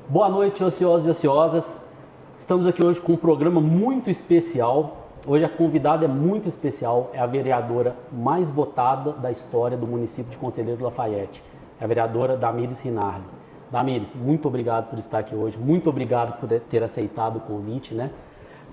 Boa noite, ociosos e ociosas. Estamos aqui hoje com um programa muito especial. Hoje a convidada é muito especial, é a vereadora mais votada da história do município de Conselheiro Lafaiete, é a vereadora Damires Rinaldi. Damires, muito obrigado por estar aqui hoje, muito obrigado por ter aceitado o convite, né?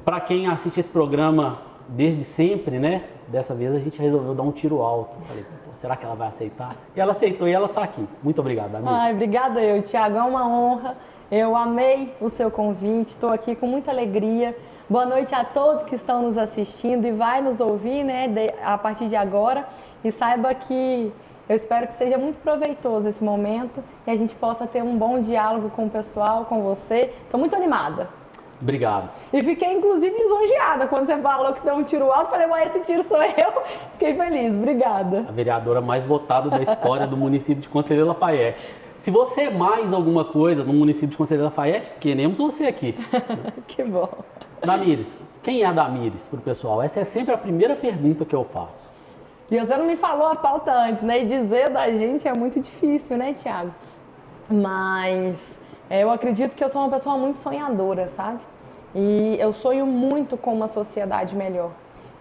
Para quem assiste esse programa desde sempre, né? Dessa vez a gente resolveu dar um tiro alto. Falei, será que ela vai aceitar? E ela aceitou e ela está aqui. Muito obrigado, Damires. Ai, obrigada eu, Thiago, é uma honra. Eu amei o seu convite, estou aqui com muita alegria. Boa noite a todos que estão nos assistindo e vai nos ouvir, né, a partir de agora. E saiba que eu espero que seja muito proveitoso esse momento e a gente possa ter um bom diálogo com o pessoal, com você. Estou muito animada. Obrigado. E fiquei, inclusive, lisonjeada quando você falou que deu um tiro alto. Falei, ué, esse tiro sou eu. Fiquei feliz, obrigada. A vereadora mais votada da história do município de Conselheiro Lafaiete. Se você é mais alguma coisa no município de Conselheiro Lafaiete, queremos você aqui. Que bom. Damires, quem é a Damires para o pessoal? Essa é sempre a primeira pergunta que eu faço. E você não me falou a pauta antes, né? E dizer da gente é muito difícil, né, Thiago? Mas eu acredito que eu sou uma pessoa muito sonhadora, sabe? E eu sonho muito com uma sociedade melhor.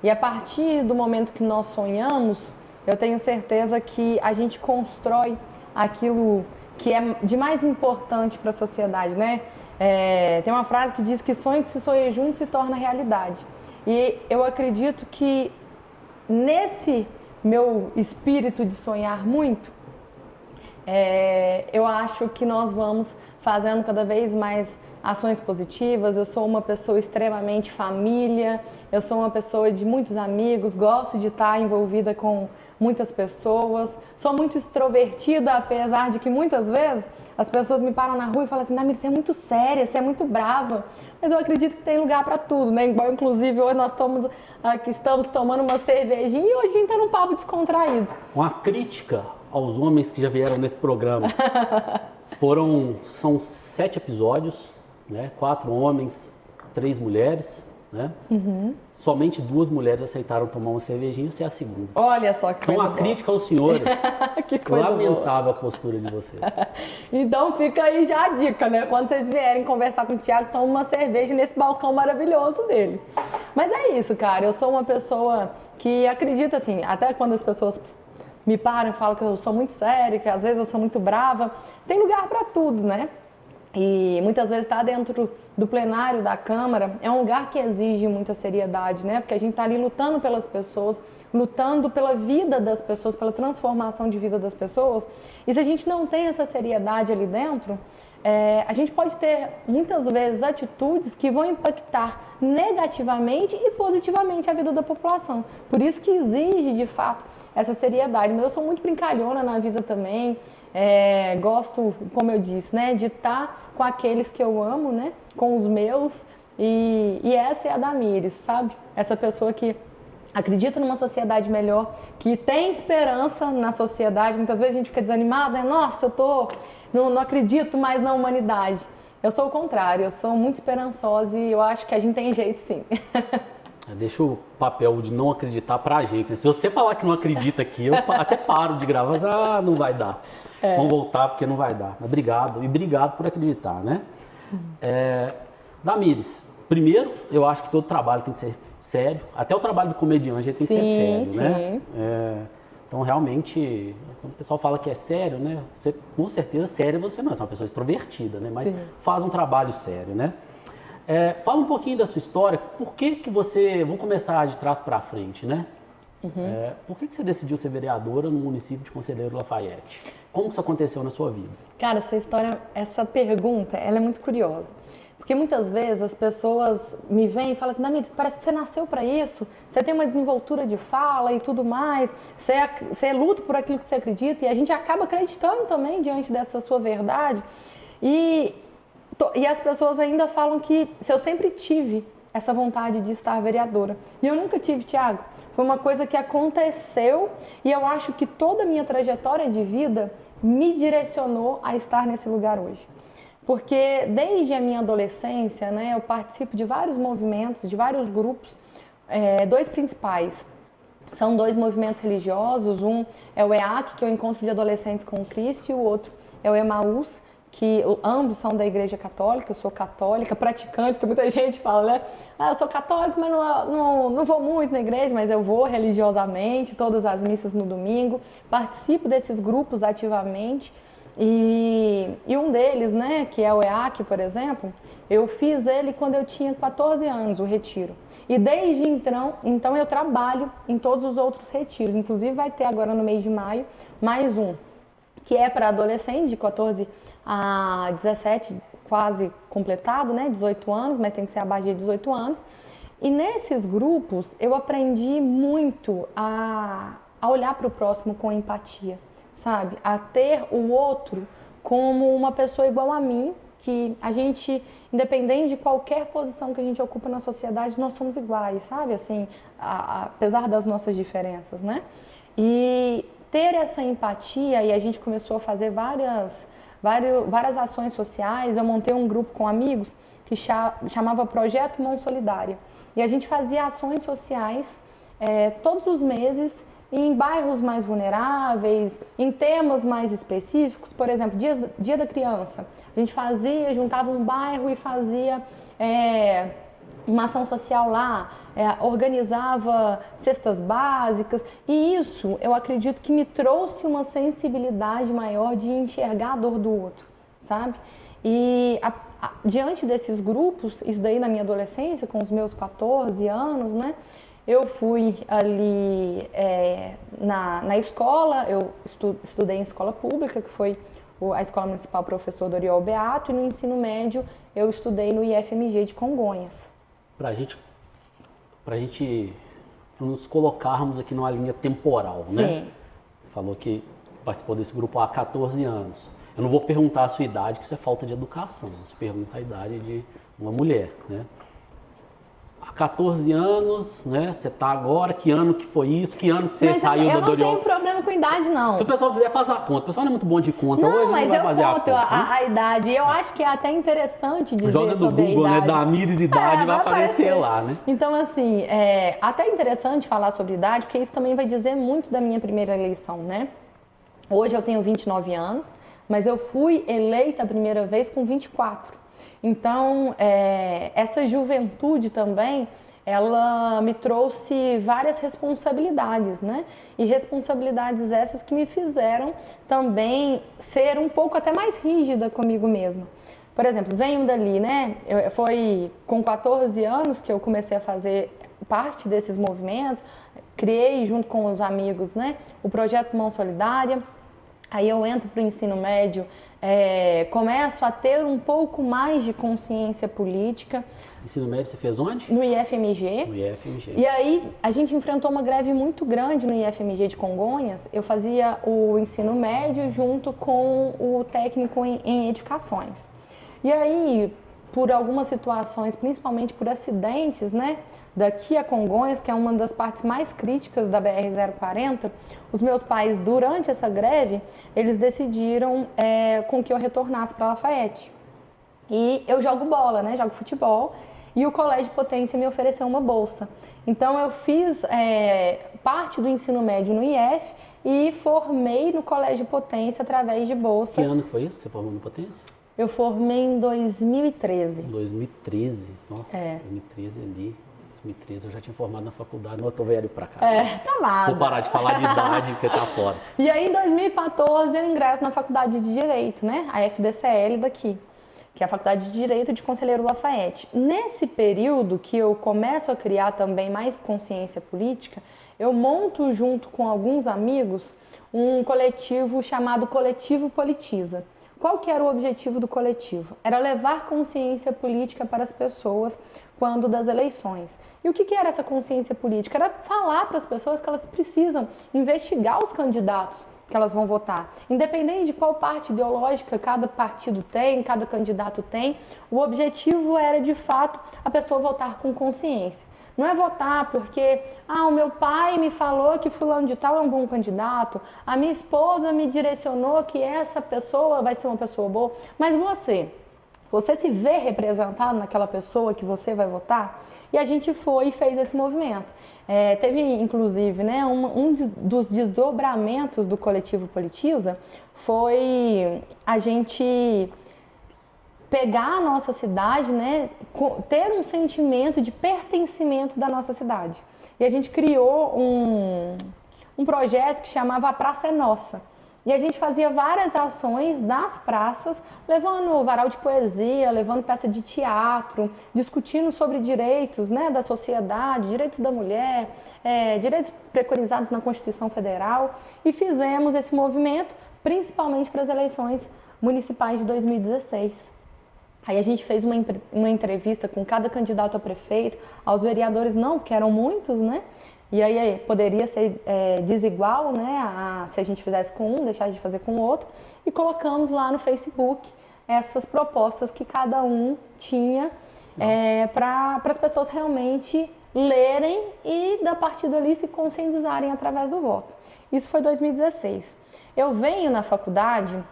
E a partir do momento que nós sonhamos, eu tenho certeza que a gente constrói aquilo que é de mais importante para a sociedade, né? Tem uma frase que diz que sonho que se sonha junto se torna realidade. E eu acredito que nesse meu espírito de sonhar muito, eu acho que nós vamos fazendo cada vez mais ações positivas. Eu sou uma pessoa extremamente família, eu sou uma pessoa de muitos amigos, gosto de estar envolvida com muitas pessoas, sou muito extrovertida, apesar de que muitas vezes as pessoas me param na rua e falam assim, Damires, você é muito séria, você é muito brava, mas eu acredito que tem lugar para tudo, né? Igual, inclusive, hoje nós estamos tomando uma cervejinha e hoje a gente está num papo descontraído. Uma crítica aos homens que já vieram nesse programa. São 7 episódios, né? 4 homens, 3 mulheres, né? Somente 2 mulheres aceitaram tomar uma cervejinha, você é a segunda. Olha só que coisa boa. Uma crítica aos senhores. Que coisa lamentável boa. A postura de vocês. Então fica aí já a dica, né? Quando vocês vierem conversar com o Thiago, toma uma cerveja nesse balcão maravilhoso dele. Mas é isso, cara. Eu sou uma pessoa que acredita assim, até quando as pessoas me param e falam que eu sou muito séria, que às vezes eu sou muito brava, tem lugar para tudo, né? E muitas vezes estar dentro do plenário da Câmara é um lugar que exige muita seriedade, né? Porque a gente está ali lutando pelas pessoas, lutando pela vida das pessoas, pela transformação de vida das pessoas. E se a gente não tem essa seriedade ali dentro, a gente pode ter muitas vezes atitudes que vão impactar negativamente e positivamente a vida da população. Por isso que exige, de fato, essa seriedade. Mas eu sou muito brincalhona na vida também. Gosto, como eu disse, né, de estar com aqueles que eu amo, né, com os meus, e essa é a Damires, sabe? Essa pessoa que acredita numa sociedade melhor, que tem esperança na sociedade. Muitas vezes a gente fica desanimado, né? Nossa, não acredito mais na humanidade. Eu sou o contrário, eu sou muito esperançosa e eu acho que a gente tem jeito sim. Deixa o papel de não acreditar pra gente. Se você falar que não acredita aqui, eu até paro de gravar, mas não vai dar. Vamos voltar porque não vai dar. Obrigado, e obrigado por acreditar, né? Damires, primeiro, eu acho que todo trabalho tem que ser sério. Até o trabalho do comediante tem que ser sério, né? Então, realmente, quando o pessoal fala que é sério, né? Você, com certeza, sério você não é uma pessoa extrovertida, né? Mas faz um trabalho sério, né? Fala um pouquinho da sua história. Por que você... Vamos começar de trás para frente, né? Por que você decidiu ser vereadora no município de Conselheiro Lafaiete? Como isso aconteceu na sua vida? Cara, essa pergunta, ela é muito curiosa. Porque muitas vezes as pessoas me vêm e falam assim, Damires, parece que você nasceu para isso, você tem uma desenvoltura de fala e tudo mais, você luta por aquilo que você acredita, e a gente acaba acreditando também diante dessa sua verdade. E as pessoas ainda falam que se eu sempre tive essa vontade de estar vereadora. E eu nunca tive, Thiago. Foi uma coisa que aconteceu e eu acho que toda a minha trajetória de vida me direcionou a estar nesse lugar hoje. Porque desde a minha adolescência, né, eu participo de vários movimentos, de vários grupos, 2 principais. São 2 movimentos religiosos, um é o EAC, que é o Encontro de Adolescentes com Cristo, e o outro é o Emaús, que ambos são da Igreja Católica, eu sou católica, praticante, porque muita gente fala, né? Ah, eu sou católico, mas não vou muito na igreja, mas eu vou religiosamente, todas as missas no domingo, participo desses grupos ativamente. E um deles, né, que é o EAC, por exemplo, eu fiz ele quando eu tinha 14 anos, o retiro. E desde então eu trabalho em todos os outros retiros, inclusive vai ter agora no mês de maio mais um, que é para adolescentes de 14 a 17, quase completado, né, 18 anos, mas tem que ser abaixo de 18 anos. E nesses grupos eu aprendi muito a olhar para o próximo com empatia, sabe? A ter o outro como uma pessoa igual a mim, que a gente, independente de qualquer posição que a gente ocupa na sociedade, nós somos iguais, sabe? Assim, apesar das nossas diferenças, né? E ter essa empatia, e a gente começou a fazer várias ações sociais. Eu montei um grupo com amigos que chamava Projeto Mão Solidária. E a gente fazia ações sociais todos os meses em bairros mais vulneráveis, em temas mais específicos. Por exemplo, Dia da Criança. A gente juntava um bairro e fazia uma ação social lá, organizava cestas básicas, e isso eu acredito que me trouxe uma sensibilidade maior de enxergar a dor do outro, sabe? E diante desses grupos, isso daí na minha adolescência, com os meus 14 anos, né? Eu fui ali na escola, eu estudei em escola pública, que foi a Escola Municipal Professor Doriol Beato, e no ensino médio eu estudei no IFMG de Congonhas. Para nos colocarmos aqui numa linha temporal, Sim. né? Falou que participou desse grupo há 14 anos. Eu não vou perguntar a sua idade, que isso é falta de educação. Você pergunta a idade de uma mulher, né? Há 14 anos, né? Você está agora, que ano que foi isso? Que ano que você saiu da Doriol? Eu não tenho problema com idade, não. Se o pessoal quiser fazer a conta, o pessoal não é muito bom de conta não, hoje, mas não vai fazer a conto conta. A idade. Eu acho que é até interessante dizer Joga no sobre Google, a idade. né? Damires idade, vai aparecer lá, né? Então, assim, até interessante falar sobre idade, porque isso também vai dizer muito da minha primeira eleição, né? Hoje eu tenho 29 anos, mas eu fui eleita a primeira vez com 24. Então, essa juventude também, ela me trouxe várias responsabilidades, né? E responsabilidades essas que me fizeram também ser um pouco até mais rígida comigo mesma. Por exemplo, venho dali, né? Foi com 14 anos que eu comecei a fazer parte desses movimentos, criei junto com os amigos, né, o Projeto Mão Solidária. Aí eu entro para o ensino médio, começo a ter um pouco mais de consciência política. Ensino médio você fez onde? No IFMG. No IFMG. E aí a gente enfrentou uma greve muito grande no IFMG de Congonhas. Eu fazia o ensino médio junto com o técnico em edificações. E aí, por algumas situações, principalmente por acidentes, né, daqui a Congonhas, que é uma das partes mais críticas da BR-040, os meus pais, durante essa greve, eles decidiram com que eu retornasse para Lafayette. E eu jogo bola, né, jogo futebol, e o Colégio Potência me ofereceu uma bolsa. Então eu fiz parte do ensino médio no IF e formei no Colégio Potência através de bolsa. Que ano que foi isso que você formou no Potência? Eu formei em 2013. 2013? Ó, 2013 ali. 2013 eu já tinha formado na faculdade. Não, eu tô velho pra cá. Tá nada. Vou parar de falar de idade porque tá fora. E aí em 2014 eu ingresso na Faculdade de Direito, né? A FDCL daqui, que é a Faculdade de Direito de Conselheiro Lafayette. Nesse período que eu começo a criar também mais consciência política, eu monto junto com alguns amigos um coletivo chamado Coletivo Politiza. Qual que era o objetivo do coletivo? Era levar consciência política para as pessoas quando das eleições. E o que era essa consciência política? Era falar para as pessoas que elas precisam investigar os candidatos que elas vão votar. Independente de qual parte ideológica cada partido tem, cada candidato tem, o objetivo era, de fato, a pessoa votar com consciência. Não é votar porque, o meu pai me falou que fulano de tal é um bom candidato, a minha esposa me direcionou que essa pessoa vai ser uma pessoa boa, mas você se vê representado naquela pessoa que você vai votar? E a gente foi e fez esse movimento. Teve, inclusive, né, um dos desdobramentos do Coletivo Politiza foi a gente pegar a nossa cidade, né, ter um sentimento de pertencimento da nossa cidade. E a gente criou um projeto que chamava A Praça é Nossa. E a gente fazia várias ações nas praças, levando varal de poesia, levando peça de teatro, discutindo sobre direitos, né, da sociedade, direitos da mulher, direitos preconizados na Constituição Federal. E fizemos esse movimento principalmente para as eleições municipais de 2016. Aí a gente fez uma entrevista com cada candidato a prefeito, aos vereadores não, porque eram muitos, né? E aí poderia ser desigual, né? Se a gente fizesse com um, deixar de fazer com o outro. E colocamos lá no Facebook essas propostas que cada um tinha para as pessoas realmente lerem e, da partir dali, se conscientizarem através do voto. Isso foi 2016. Eu venho na faculdade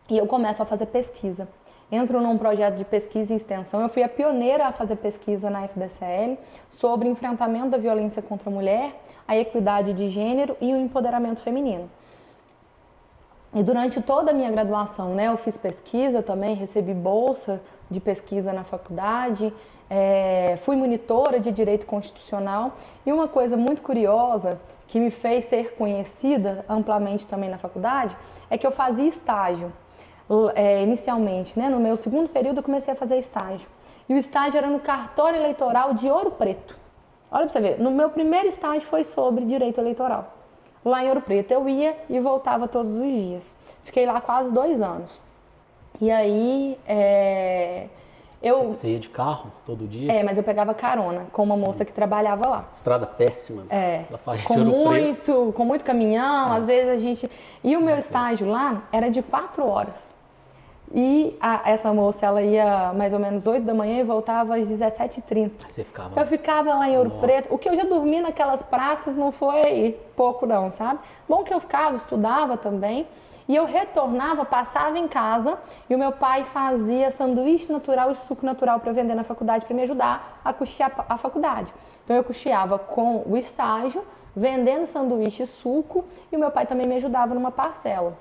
e eu começo a fazer pesquisa. Entro num projeto de pesquisa e extensão. Eu fui a pioneira a fazer pesquisa na FDCL sobre enfrentamento da violência contra a mulher, a equidade de gênero e o empoderamento feminino. E durante toda a minha graduação, né, eu fiz pesquisa também, recebi bolsa de pesquisa na faculdade, fui monitora de direito constitucional. E uma coisa muito curiosa que me fez ser conhecida amplamente também na faculdade é que eu fazia estágio. Inicialmente, né? No meu segundo período eu comecei a fazer estágio. E o estágio era no cartório eleitoral de Ouro Preto. Olha pra você ver, no meu primeiro estágio foi sobre direito eleitoral. Lá em Ouro Preto eu ia e voltava todos os dias. Fiquei lá quase 2 anos. E aí Você ia de carro todo dia? Mas eu pegava carona com uma moça que trabalhava lá. Estrada péssima. Com muito caminhão, às vezes a gente... E o meu estágio lá era de 4 horas. E essa moça, ela ia mais ou menos 8 da manhã e voltava às 17h30. Você ficava... Eu ficava lá em Ouro Preto. O que eu já dormi naquelas praças não foi pouco não, sabe? Bom que eu ficava, estudava também. E eu retornava, passava em casa e o meu pai fazia sanduíche natural e suco natural para vender na faculdade para me ajudar a custear a faculdade. Então eu custeava com o estágio, vendendo sanduíche e suco, e o meu pai também me ajudava numa parcela.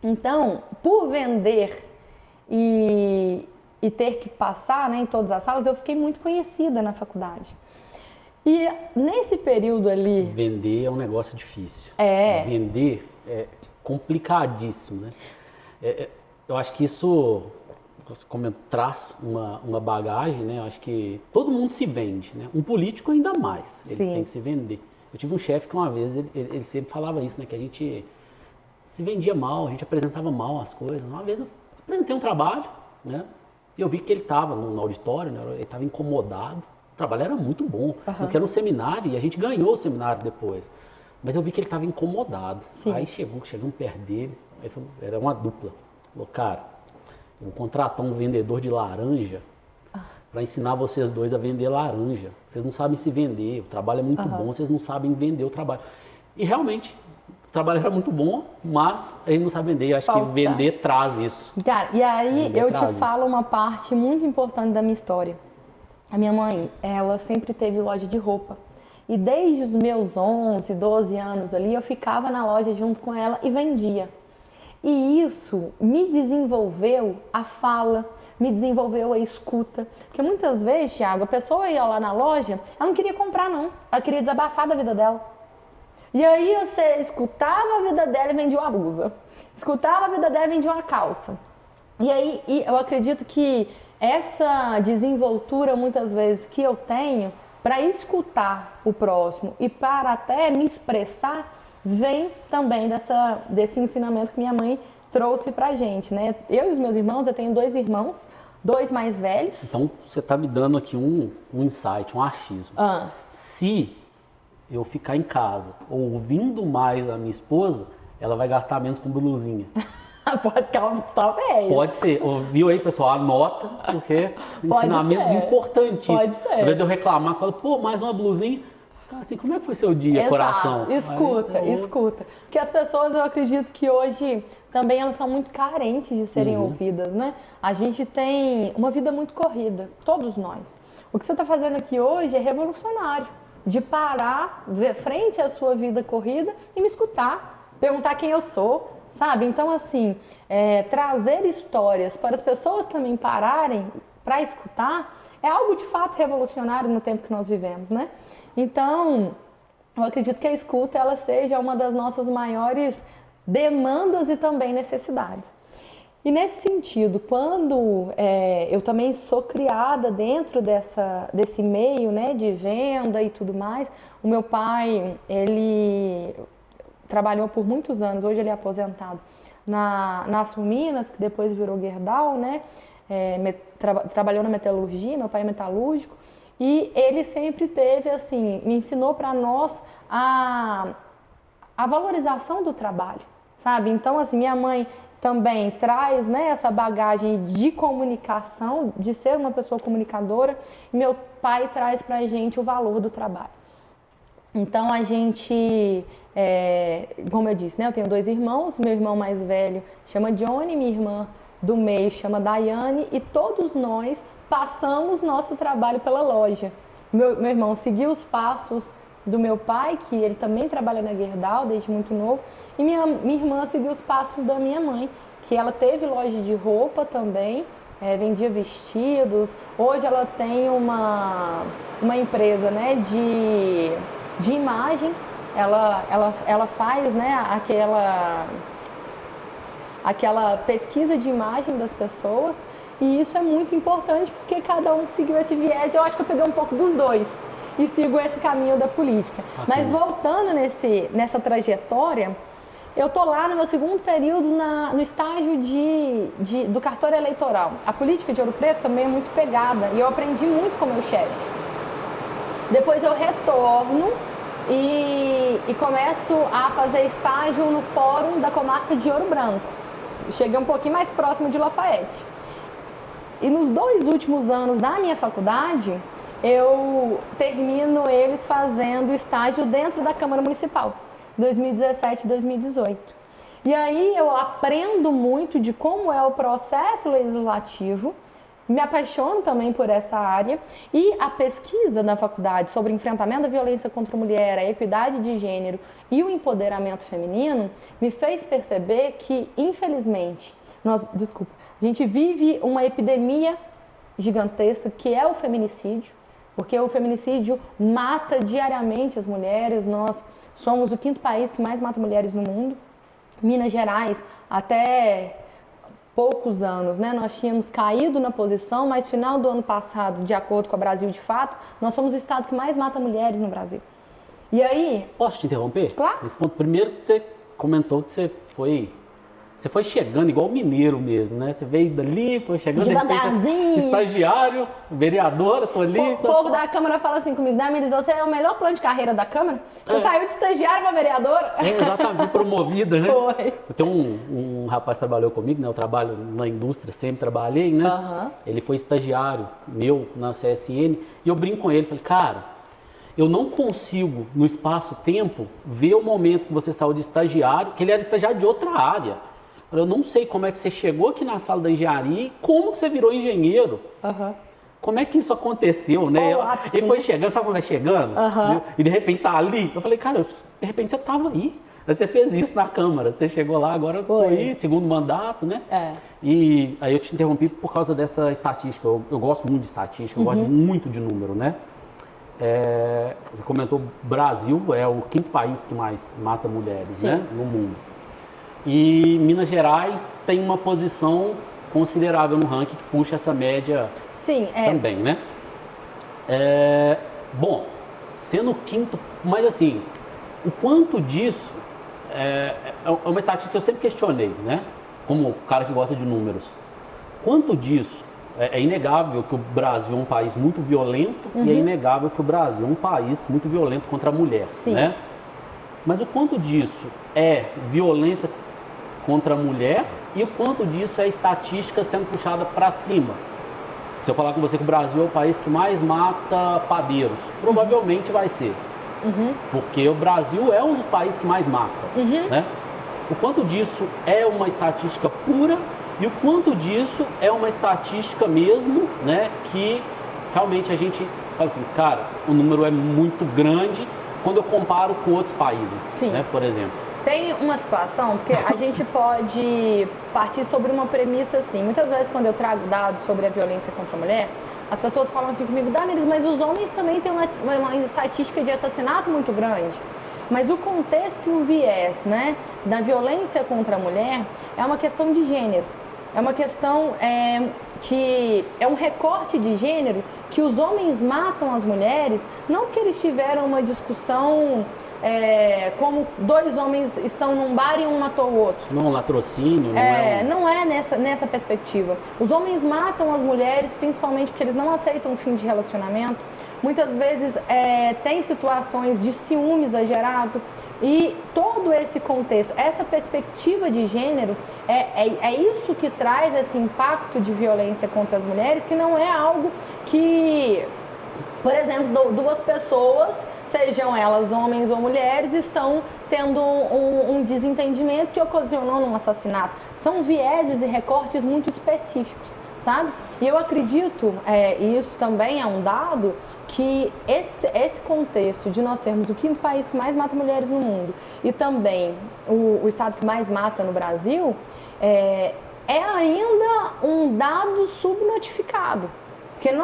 Então, por vender e ter que passar, né, em todas as salas, eu fiquei muito conhecida na faculdade. E nesse período ali... Vender é um negócio difícil. Vender é complicadíssimo, né? Eu acho que isso, como traz uma bagagem, né? Eu acho que todo mundo se vende, né? Um político ainda mais, ele tem que se vender. Eu tive um chefe que uma vez, ele sempre falava isso, né? Que a gente se vendia mal, a gente apresentava mal as coisas. Uma vez eu apresentei um trabalho, né? E eu vi que ele estava no auditório, né? Ele estava incomodado. O trabalho era muito bom, porque era um seminário e a gente ganhou o seminário depois. Mas eu vi que ele estava incomodado. Sim. Aí chegamos perto dele, aí falou, era uma dupla. Falou, cara, eu vou contratar um vendedor de laranja para ensinar vocês dois a vender laranja. Vocês não sabem se vender, o trabalho é muito bom, vocês não sabem vender o trabalho. E realmente, o trabalho era muito bom, mas a gente não sabe vender. Eu acho que vender traz isso. Cara, e aí eu te falo uma parte muito importante da minha história. A minha mãe, ela sempre teve loja de roupa. E desde os meus 11, 12 anos ali, eu ficava na loja junto com ela e vendia. E isso me desenvolveu a fala, me desenvolveu a escuta. Porque muitas vezes, Thiago, a pessoa ia lá na loja, ela não queria comprar não, ela queria desabafar da vida dela. E aí você escutava a vida dela e vendia uma blusa. Escutava a vida dela e vendia uma calça. E aí eu acredito que essa desenvoltura muitas vezes que eu tenho para escutar o próximo e para até me expressar, vem também desse ensinamento que minha mãe trouxe pra gente, né? Eu e os meus irmãos, eu tenho 2 irmãos, 2 mais velhos. Então, você tá me dando aqui um insight, um achismo. Se eu ficar em casa ouvindo mais a minha esposa, ela vai gastar menos com blusinha. Talvez. Pode ser. Ouviu aí, pessoal? Anota, porque ensinamentos importantíssimos. Pode ser. Ao invés de eu reclamar, fala, pô, mais uma blusinha. Cara, assim, como é que foi seu dia, coração? Escuta. Porque as pessoas, eu acredito que hoje também elas são muito carentes de serem ouvidas, né? A gente tem uma vida muito corrida, todos nós. O que você está fazendo aqui hoje é revolucionário. De parar, ver frente à sua vida corrida e me escutar, perguntar quem eu sou, sabe? Então, assim, trazer histórias para as pessoas também pararem para escutar é algo de fato revolucionário no tempo que nós vivemos, né? Então, eu acredito que a escuta ela seja uma das nossas maiores demandas e também necessidades. E nesse sentido, quando eu também sou criada dentro desse meio, né, de venda e tudo mais, o meu pai, ele trabalhou por muitos anos, hoje ele é aposentado, na Sulminas, que depois virou Gerdau, né, trabalhou na metalurgia, meu pai é metalúrgico, e ele sempre teve, assim, me ensinou para nós a valorização do trabalho, sabe? Então, assim, minha mãe também traz, né, essa bagagem de comunicação, de ser uma pessoa comunicadora, e meu pai traz pra gente o valor do trabalho. Então a gente, como eu disse, né, eu tenho 2 irmãos, meu irmão mais velho chama Johnny, minha irmã do meio chama Daiane, e todos nós passamos nosso trabalho pela loja. Meu irmão seguiu os passos do meu pai, que ele também trabalha na Gerdau desde muito novo, e minha irmã seguiu os passos da minha mãe, que ela teve loja de roupa também, vendia vestidos. Hoje ela tem uma empresa, né, de imagem. Ela faz, né, aquela pesquisa de imagem das pessoas, e isso é muito importante porque cada um seguiu esse viés. Eu acho que eu peguei um pouco dos dois e sigo esse caminho da política. Mas voltando nessa trajetória, eu tô lá no meu segundo período no estágio do cartório eleitoral. A política de Ouro Preto também é muito pegada e eu aprendi muito com o meu chefe. Depois eu retorno e começo a fazer estágio no fórum da comarca de Ouro Branco. Cheguei um pouquinho mais próximo de Lafayette. E nos 2 últimos anos da minha faculdade, eu termino eles fazendo estágio dentro da Câmara Municipal, 2017 e 2018. E aí eu aprendo muito de como é o processo legislativo, me apaixono também por essa área, e a pesquisa na faculdade sobre enfrentamento da violência contra a mulher, a equidade de gênero e o empoderamento feminino me fez perceber que, infelizmente, a gente vive uma epidemia gigantesca que é o feminicídio, porque o feminicídio mata diariamente as mulheres. Nós somos o 5º país que mais mata mulheres no mundo. Minas Gerais, até poucos anos, né, nós tínhamos caído na posição, mas final do ano passado, de acordo com a Brasil de Fato, nós somos o estado que mais mata mulheres no Brasil. E aí... Posso te interromper? Claro. Esse ponto, primeiro, você comentou que você foi chegando igual mineiro mesmo, né? Você veio dali, foi chegando, de repente, estagiário, vereadora, tô ali. O povo da Câmara fala assim comigo, Damiris, você é o melhor plano de carreira da Câmara? Você saiu de estagiário para vereadora? Exatamente, promovida, né? Foi. Eu tenho um rapaz que trabalhou comigo, né? Eu trabalho na indústria, sempre trabalhei, né? Uhum. Ele foi estagiário meu na CSN, e eu brinco com ele, falei, cara, eu não consigo, no espaço-tempo, ver o momento que você saiu de estagiário, que ele era estagiário de outra área. Eu não sei como é que você chegou aqui na sala da engenharia e como que você virou engenheiro. Uhum. Como é que isso aconteceu, né? Ele foi chegando, sabe como vai chegando? Uhum. E de repente tá ali. Eu falei, cara, de repente você tava aí. Você fez isso na Câmara, você chegou lá, agora eu tô aí, segundo mandato, né? E aí eu te interrompi por causa dessa estatística. Eu gosto muito de estatística, eu gosto muito de número, né? Você comentou, Brasil é o 5º país que mais mata mulheres, né, no mundo. E Minas Gerais tem uma posição considerável no ranking que puxa essa média também, né? Bom, sendo o 5º, mas assim, o quanto disso é uma estatística que eu sempre questionei, né? Como cara que gosta de números. Quanto disso é inegável que o Brasil é um país muito violento e é inegável que o Brasil é um país muito violento contra a mulher, né? Mas o quanto disso é violência contra a mulher e o quanto disso é estatística sendo puxada para cima? Se eu falar com você que o Brasil é o país que mais mata padeiros, provavelmente vai ser. Porque o Brasil é um dos países que mais mata, né? O quanto disso é uma estatística pura e o quanto disso é uma estatística mesmo, né, que realmente a gente fala assim, cara, o número é muito grande quando eu comparo com outros países, né, por exemplo. Tem uma situação, porque a gente pode partir sobre uma premissa assim. Muitas vezes, quando eu trago dados sobre a violência contra a mulher, as pessoas falam assim comigo, Damiris, mas os homens também têm uma estatística de assassinato muito grande. Mas o contexto e o viés, né, da violência contra a mulher é uma questão de gênero. É uma questão que é um recorte de gênero que os homens matam as mulheres, não porque eles tiveram uma discussão como dois homens estão num bar e um matou o outro. Não é um latrocínio, não é nessa perspectiva. Os homens matam as mulheres principalmente porque eles não aceitam o fim de relacionamento. Muitas vezes tem situações de ciúme exagerado e todo esse contexto, essa perspectiva de gênero, é isso que traz esse impacto de violência contra as mulheres, que não é algo que, por exemplo, duas pessoas, sejam elas homens ou mulheres, estão tendo um desentendimento que ocasionou num assassinato. São vieses e recortes muito específicos, sabe? E eu acredito, e isso também é um dado, que esse contexto de nós termos o 5º país que mais mata mulheres no mundo e também o estado que mais mata no Brasil, é ainda um dado subnotificado. Porque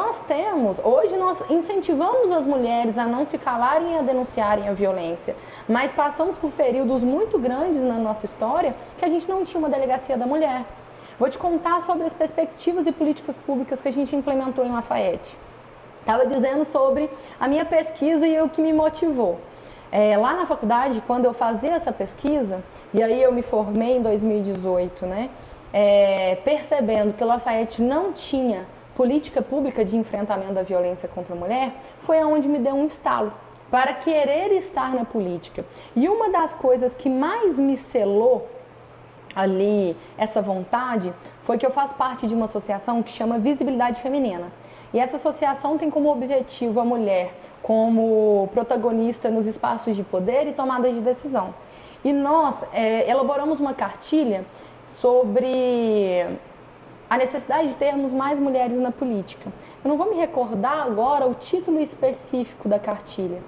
hoje nós incentivamos as mulheres a não se calarem e a denunciarem a violência, mas passamos por períodos muito grandes na nossa história que a gente não tinha uma delegacia da mulher. Vou te contar sobre as perspectivas e políticas públicas que a gente implementou em Lafayette. Estava dizendo sobre a minha pesquisa e o que me motivou. Lá na faculdade, quando eu fazia essa pesquisa, e aí eu me formei em 2018, né, percebendo que Lafayette não tinha política pública de enfrentamento da violência contra a mulher, foi aonde me deu um estalo para querer estar na política. E uma das coisas que mais me selou ali essa vontade foi que eu faço parte de uma associação que chama Visibilidade Feminina. E essa associação tem como objetivo a mulher como protagonista nos espaços de poder e tomada de decisão. E nós elaboramos uma cartilha sobre a necessidade de termos mais mulheres na política. Eu não vou me recordar agora o título específico da cartilha.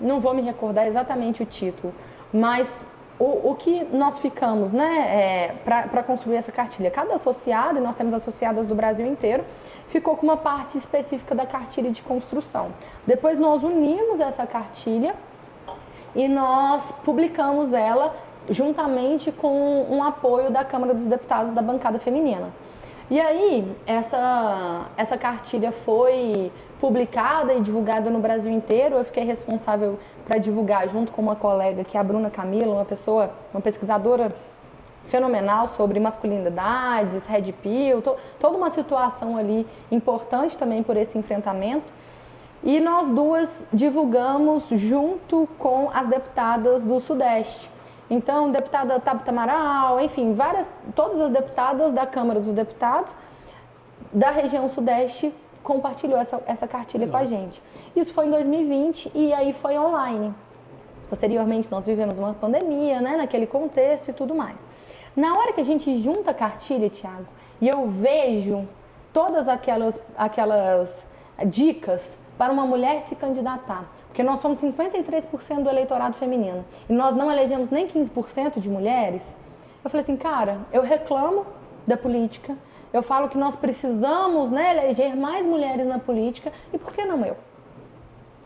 Não vou me recordar exatamente o título, mas o que nós ficamos, né, para construir essa cartilha. Cada associado, e nós temos associadas do Brasil inteiro, ficou com uma parte específica da cartilha de construção. Depois nós unimos essa cartilha e nós publicamos ela juntamente com um apoio da Câmara dos Deputados da bancada feminina. E aí, essa cartilha foi publicada e divulgada no Brasil inteiro. Eu fiquei responsável para divulgar junto com uma colega, que é a Bruna Camila, uma pesquisadora fenomenal sobre masculinidades, red pill, toda uma situação ali importante também por esse enfrentamento. E nós duas divulgamos junto com as deputadas do Sudeste. Então, deputada Tabita Amaral, enfim, todas as deputadas da Câmara dos Deputados da região Sudeste compartilhou essa cartilha com a gente. Isso foi em 2020 e aí foi online. Posteriormente, nós vivemos uma pandemia, né, naquele contexto e tudo mais. Na hora que a gente junta a cartilha, Thiago, e eu vejo todas aquelas dicas para uma mulher se candidatar, porque nós somos 53% do eleitorado feminino e nós não elegemos nem 15% de mulheres, eu falei assim, cara, eu reclamo da política, eu falo que nós precisamos, né, eleger mais mulheres na política e por que não eu?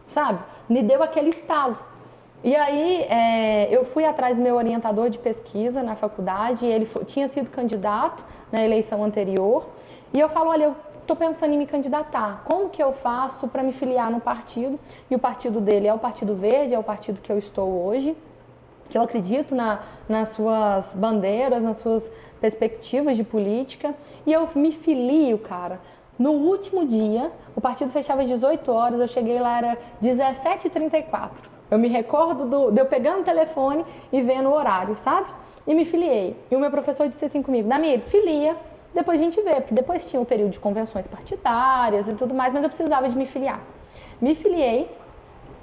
Sabe? Me deu aquele estalo. E aí eu fui atrás do meu orientador de pesquisa na faculdade, ele tinha sido candidato na eleição anterior e eu falo, olha, eu estou pensando em me candidatar, como que eu faço para me filiar no partido? E o partido dele é o Partido Verde, é o partido que eu estou hoje, que eu acredito nas suas bandeiras, nas suas perspectivas de política, e eu me filio, cara. No último dia, o partido fechava às 18 horas, eu cheguei lá, era 17h34. Eu me recordo de eu pegando o telefone e vendo o horário, sabe? E me filiei. E o meu professor disse assim comigo, Damiris, filia, depois a gente vê, porque depois tinha o período de convenções partidárias e tudo mais, mas eu precisava de me filiar. Me filiei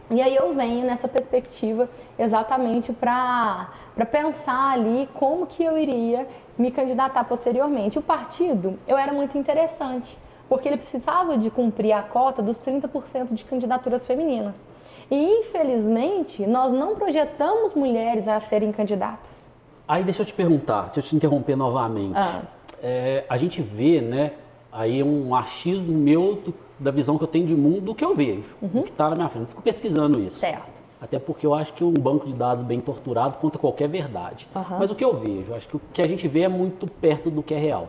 e aí eu venho nessa perspectiva exatamente para pensar ali como que eu iria me candidatar posteriormente. O partido, eu era muito interessante, porque ele precisava de cumprir a cota dos 30% de candidaturas femininas. E, infelizmente, nós não projetamos mulheres a serem candidatas. Aí deixa eu te perguntar, deixa eu te interromper novamente. A gente vê, né, aí um achismo meu da visão que eu tenho de mundo, do que eu vejo, do que está na minha frente. Eu fico pesquisando isso. Certo. Até porque eu acho que um banco de dados bem torturado conta qualquer verdade. Mas o que eu vejo, acho que o que a gente vê é muito perto do que é real.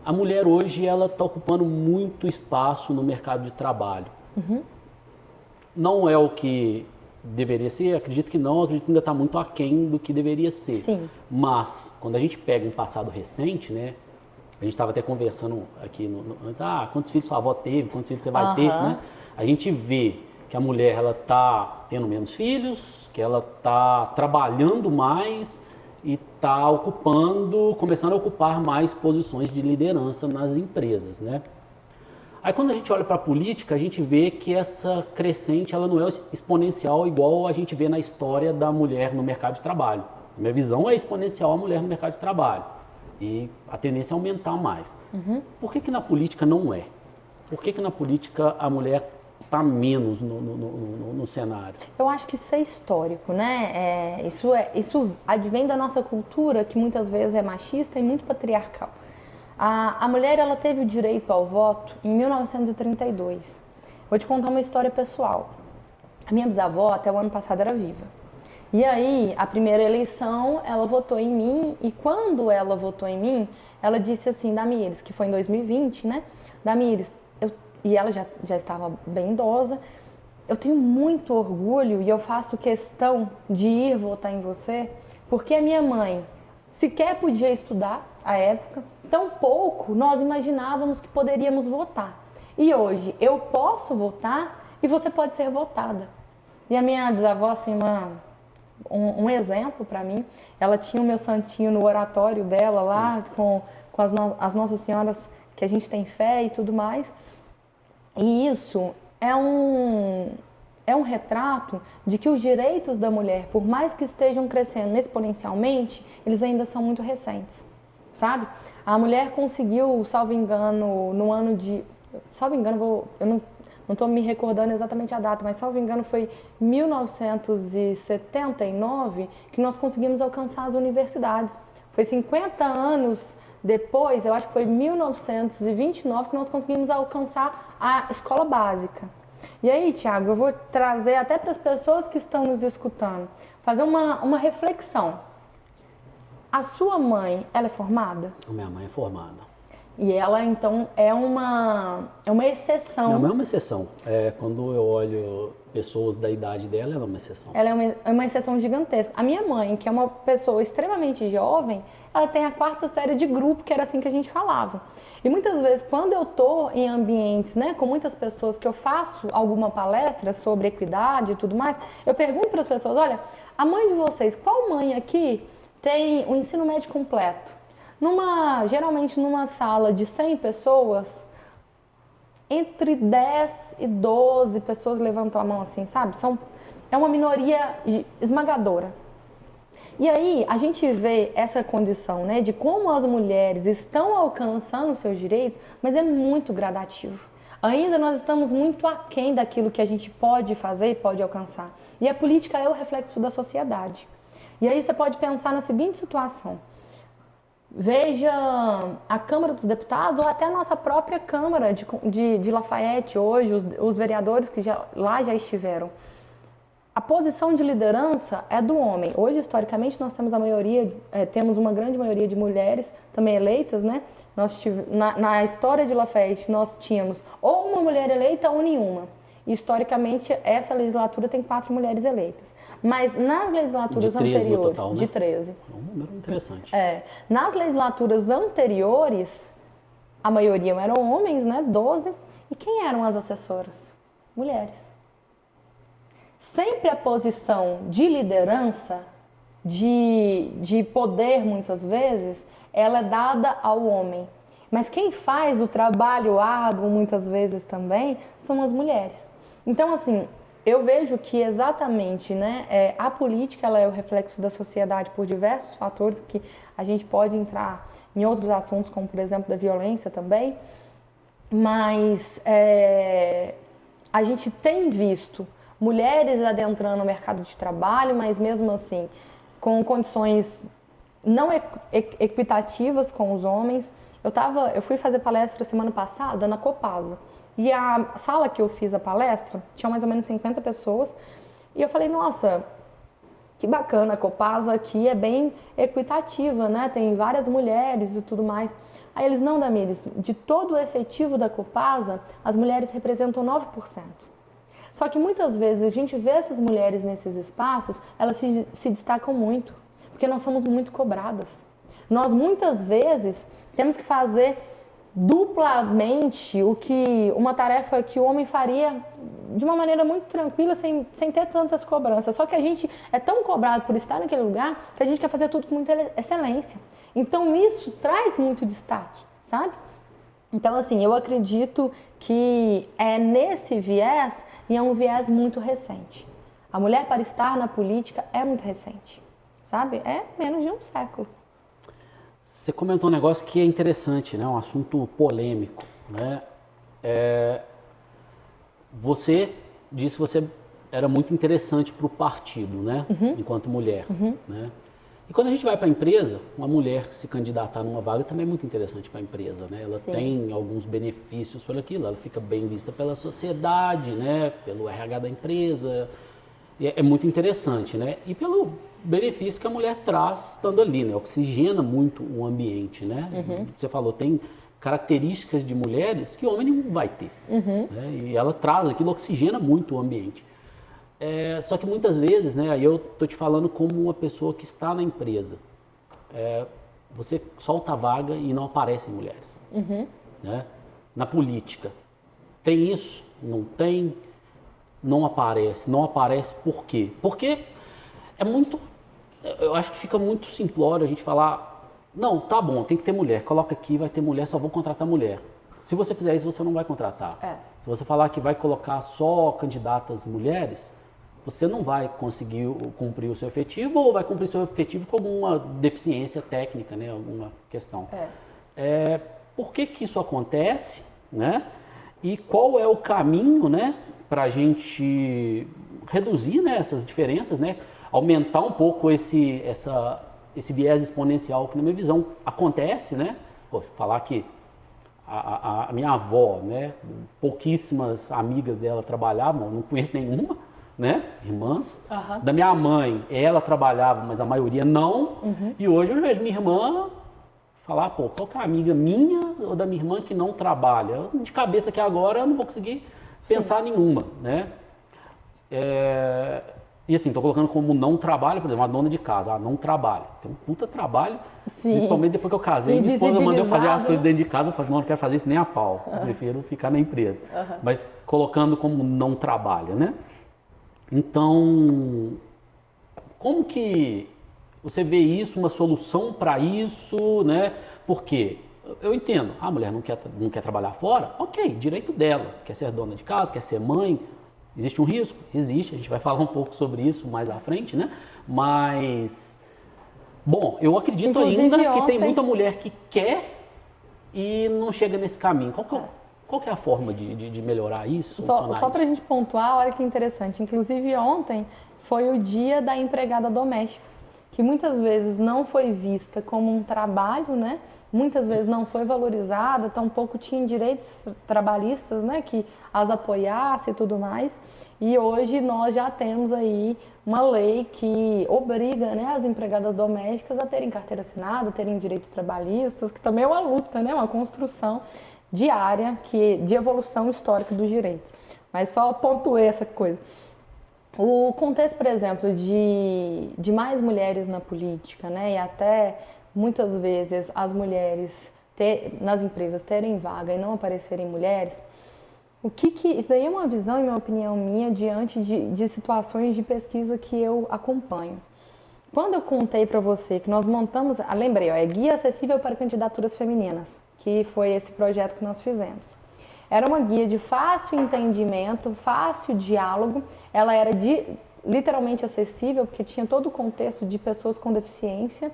A mulher hoje, ela está ocupando muito espaço no mercado de trabalho. Não é o que deveria ser, acredito que não, acredito que ainda está muito aquém do que deveria ser. Sim. Mas, quando a gente pega um passado recente, né? A gente estava até conversando aqui antes, quantos filhos sua avó teve, quantos filhos você vai ter, né? A gente vê que a mulher, ela está tendo menos filhos, que ela está trabalhando mais e está começando a ocupar mais posições de liderança nas empresas, né? Aí quando a gente olha para a política, a gente vê que essa crescente, ela não é exponencial igual a gente vê na história da mulher no mercado de trabalho. A minha visão é exponencial a mulher no mercado de trabalho. E a tendência é aumentar mais. Por que na política não é? Por que na política a mulher está menos no cenário? Eu acho que isso é histórico, né? Isso advém da nossa cultura, que muitas vezes é machista e muito patriarcal. A mulher, ela teve o direito ao voto em 1932. Vou te contar uma história pessoal. A minha bisavó, até o ano passado, era viva. E aí, a primeira eleição, ela votou em mim, e quando ela votou em mim, ela disse assim, Damires, que foi em 2020, né? Damires, e ela já estava bem idosa, eu tenho muito orgulho e eu faço questão de ir votar em você, porque a minha mãe sequer podia estudar à época, tampouco nós imaginávamos que poderíamos votar. E hoje eu posso votar e você pode ser votada. E a minha bisavó, assim, um exemplo para mim, ela tinha o meu santinho no oratório dela lá, com as Nossas Senhoras que a gente tem fé e tudo mais. E isso é um retrato de que os direitos da mulher, por mais que estejam crescendo exponencialmente, eles ainda são muito recentes, sabe? A mulher conseguiu, salvo engano, no ano de... Salvo engano, eu não estou me recordando exatamente a data, mas salvo engano foi 1979 que nós conseguimos alcançar as universidades. Foi 50 anos depois, eu acho que foi 1929 que nós conseguimos alcançar a escola básica. E aí, Tiago, eu vou trazer até para as pessoas que estão nos escutando, fazer uma reflexão. A sua mãe, ela é formada? A minha mãe é formada. E ela, então, é uma exceção. Minha mãe é uma exceção. Quando eu olho pessoas da idade dela, ela é uma exceção. Ela é uma exceção gigantesca. A minha mãe, que é uma pessoa extremamente jovem, ela tem a 4ª série de grupo, que era assim que a gente falava. E muitas vezes, quando eu estou em ambientes, né, com muitas pessoas, que eu faço alguma palestra sobre equidade e tudo mais, eu pergunto para as pessoas, olha, a mãe de vocês, qual mãe aqui tem o ensino médio completo? Geralmente numa sala de 100 pessoas, entre 10 e 12 pessoas levantam a mão assim, sabe? É uma minoria esmagadora. E aí a gente vê essa condição, né, de como as mulheres estão alcançando os seus direitos, mas é muito gradativo. Ainda nós estamos muito aquém daquilo que a gente pode fazer e pode alcançar. E a política é o reflexo da sociedade. E aí você pode pensar na seguinte situação. Veja a Câmara dos Deputados ou até a nossa própria Câmara de Lafayette hoje, os vereadores que lá já estiveram. A posição de liderança é do homem. Hoje, historicamente, nós temos temos uma grande maioria de mulheres também eleitas, né? Na história de Lafayette, nós tínhamos ou uma mulher eleita ou nenhuma. E, historicamente, essa legislatura tem 4 mulheres eleitas. Mas nas legislaturas anteriores... Total, né? De 13. É um número interessante. Nas legislaturas anteriores, a maioria eram homens, né? 12. E quem eram as assessoras? Mulheres. Sempre a posição de liderança, de poder, muitas vezes, ela é dada ao homem. Mas quem faz o trabalho árduo, muitas vezes também, são as mulheres. Então, assim, eu vejo que exatamente, né, a política ela é o reflexo da sociedade por diversos fatores que a gente pode entrar em outros assuntos, como, por exemplo, da violência também. Mas a gente tem visto mulheres adentrando o mercado de trabalho, mas mesmo assim com condições não equitativas com os homens. Eu fui fazer palestra semana passada na Copasa e a sala que eu fiz a palestra tinha mais ou menos 50 pessoas e eu falei, nossa, que bacana, a Copasa aqui é bem equitativa, né? Tem várias mulheres e tudo mais. Aí eles, não, Damires, de todo o efetivo da Copasa, as mulheres representam 9%. Só que muitas vezes a gente vê essas mulheres nesses espaços, elas se destacam muito, porque nós somos muito cobradas. Nós muitas vezes temos que fazer duplamente uma tarefa que o homem faria de uma maneira muito tranquila, sem ter tantas cobranças. Só que a gente é tão cobrado por estar naquele lugar que a gente quer fazer tudo com muita excelência. Então isso traz muito destaque, sabe? Então, assim, eu acredito que é nesse viés e é um viés muito recente. A mulher para estar na política é muito recente, sabe? É menos de um século. Você comentou um negócio que é interessante, né? Um assunto polêmico, né? Você disse que você era muito interessante para o partido, né? Enquanto mulher, né? E quando a gente vai para a empresa, uma mulher se candidatar numa vaga também é muito interessante para a empresa, né? Ela tem alguns benefícios por aquilo, ela fica bem vista pela sociedade, né? Pelo RH da empresa, e é muito interessante, né? E pelo benefício que a mulher traz estando ali, né? Oxigena muito o ambiente, né? Você falou, tem características de mulheres que o homem não vai ter, né? E ela traz aquilo, oxigena muito o ambiente. Só que muitas vezes, né, aí eu tô te falando como uma pessoa que está na empresa, você solta a vaga e não aparecem mulheres, né? Na política, tem isso? Não tem? Não aparece por quê? Porque eu acho que fica muito simplório a gente falar, não, tá bom, tem que ter mulher, coloca aqui, vai ter mulher, só vou contratar mulher. Se você fizer isso, você não vai contratar. Se você falar que vai colocar só candidatas mulheres, você não vai conseguir cumprir o seu efetivo ou vai cumprir o seu efetivo com alguma deficiência técnica, né? Alguma questão. Por que isso acontece, né? E qual é o caminho, né, para a gente reduzir, né, essas diferenças, né? Aumentar um pouco esse viés exponencial que, na minha visão, acontece, né? Falar que a minha avó, né, pouquíssimas amigas dela trabalhavam, não conheço nenhuma, né, irmãs. Da minha mãe, ela trabalhava, mas a maioria não. E hoje eu vejo minha irmã falar, qual que é a amiga minha ou da minha irmã que não trabalha? De cabeça que agora eu não vou conseguir pensar nenhuma, né? E assim, tô colocando como não trabalho, por exemplo, uma dona de casa, não trabalha. Tem um puta trabalho, principalmente depois que eu casei. Minha esposa mandou eu fazer as coisas dentro de casa, eu falei, não quero fazer isso nem a pau, eu prefiro ficar na empresa. Mas colocando como não trabalha, né? Então, como que você vê isso, uma solução para isso, né? Porque eu entendo, a mulher não quer trabalhar fora, ok, direito dela, quer ser dona de casa, quer ser mãe. Existe um risco? Existe, a gente vai falar um pouco sobre isso mais à frente, né? Mas, bom, eu acredito ainda que tem muita mulher que quer e não chega nesse caminho. Qual que é a forma de melhorar isso? Só para a gente pontuar, olha que interessante. Inclusive ontem foi o dia da empregada doméstica, que muitas vezes não foi vista como um trabalho, né? Muitas vezes não foi valorizada, tampouco tinha direitos trabalhistas, né, que as apoiasse e tudo mais. E hoje nós já temos aí uma lei que obriga, né, as empregadas domésticas a terem carteira assinada, terem direitos trabalhistas, que também é uma luta, né, uma construção diária de evolução histórica dos direitos. Mas só pontuei essa coisa. O contexto, por exemplo, de mais mulheres na política, né, e até muitas vezes as mulheres nas empresas terem vaga e não aparecerem mulheres, isso daí é uma visão, em uma opinião minha, diante de situações de pesquisa que eu acompanho. Quando eu contei para você que nós montamos, lembrei, é Guia Acessível para Candidaturas Femininas, que foi esse projeto que nós fizemos. Era uma guia de fácil entendimento, fácil diálogo, ela era literalmente acessível, porque tinha todo o contexto de pessoas com deficiência,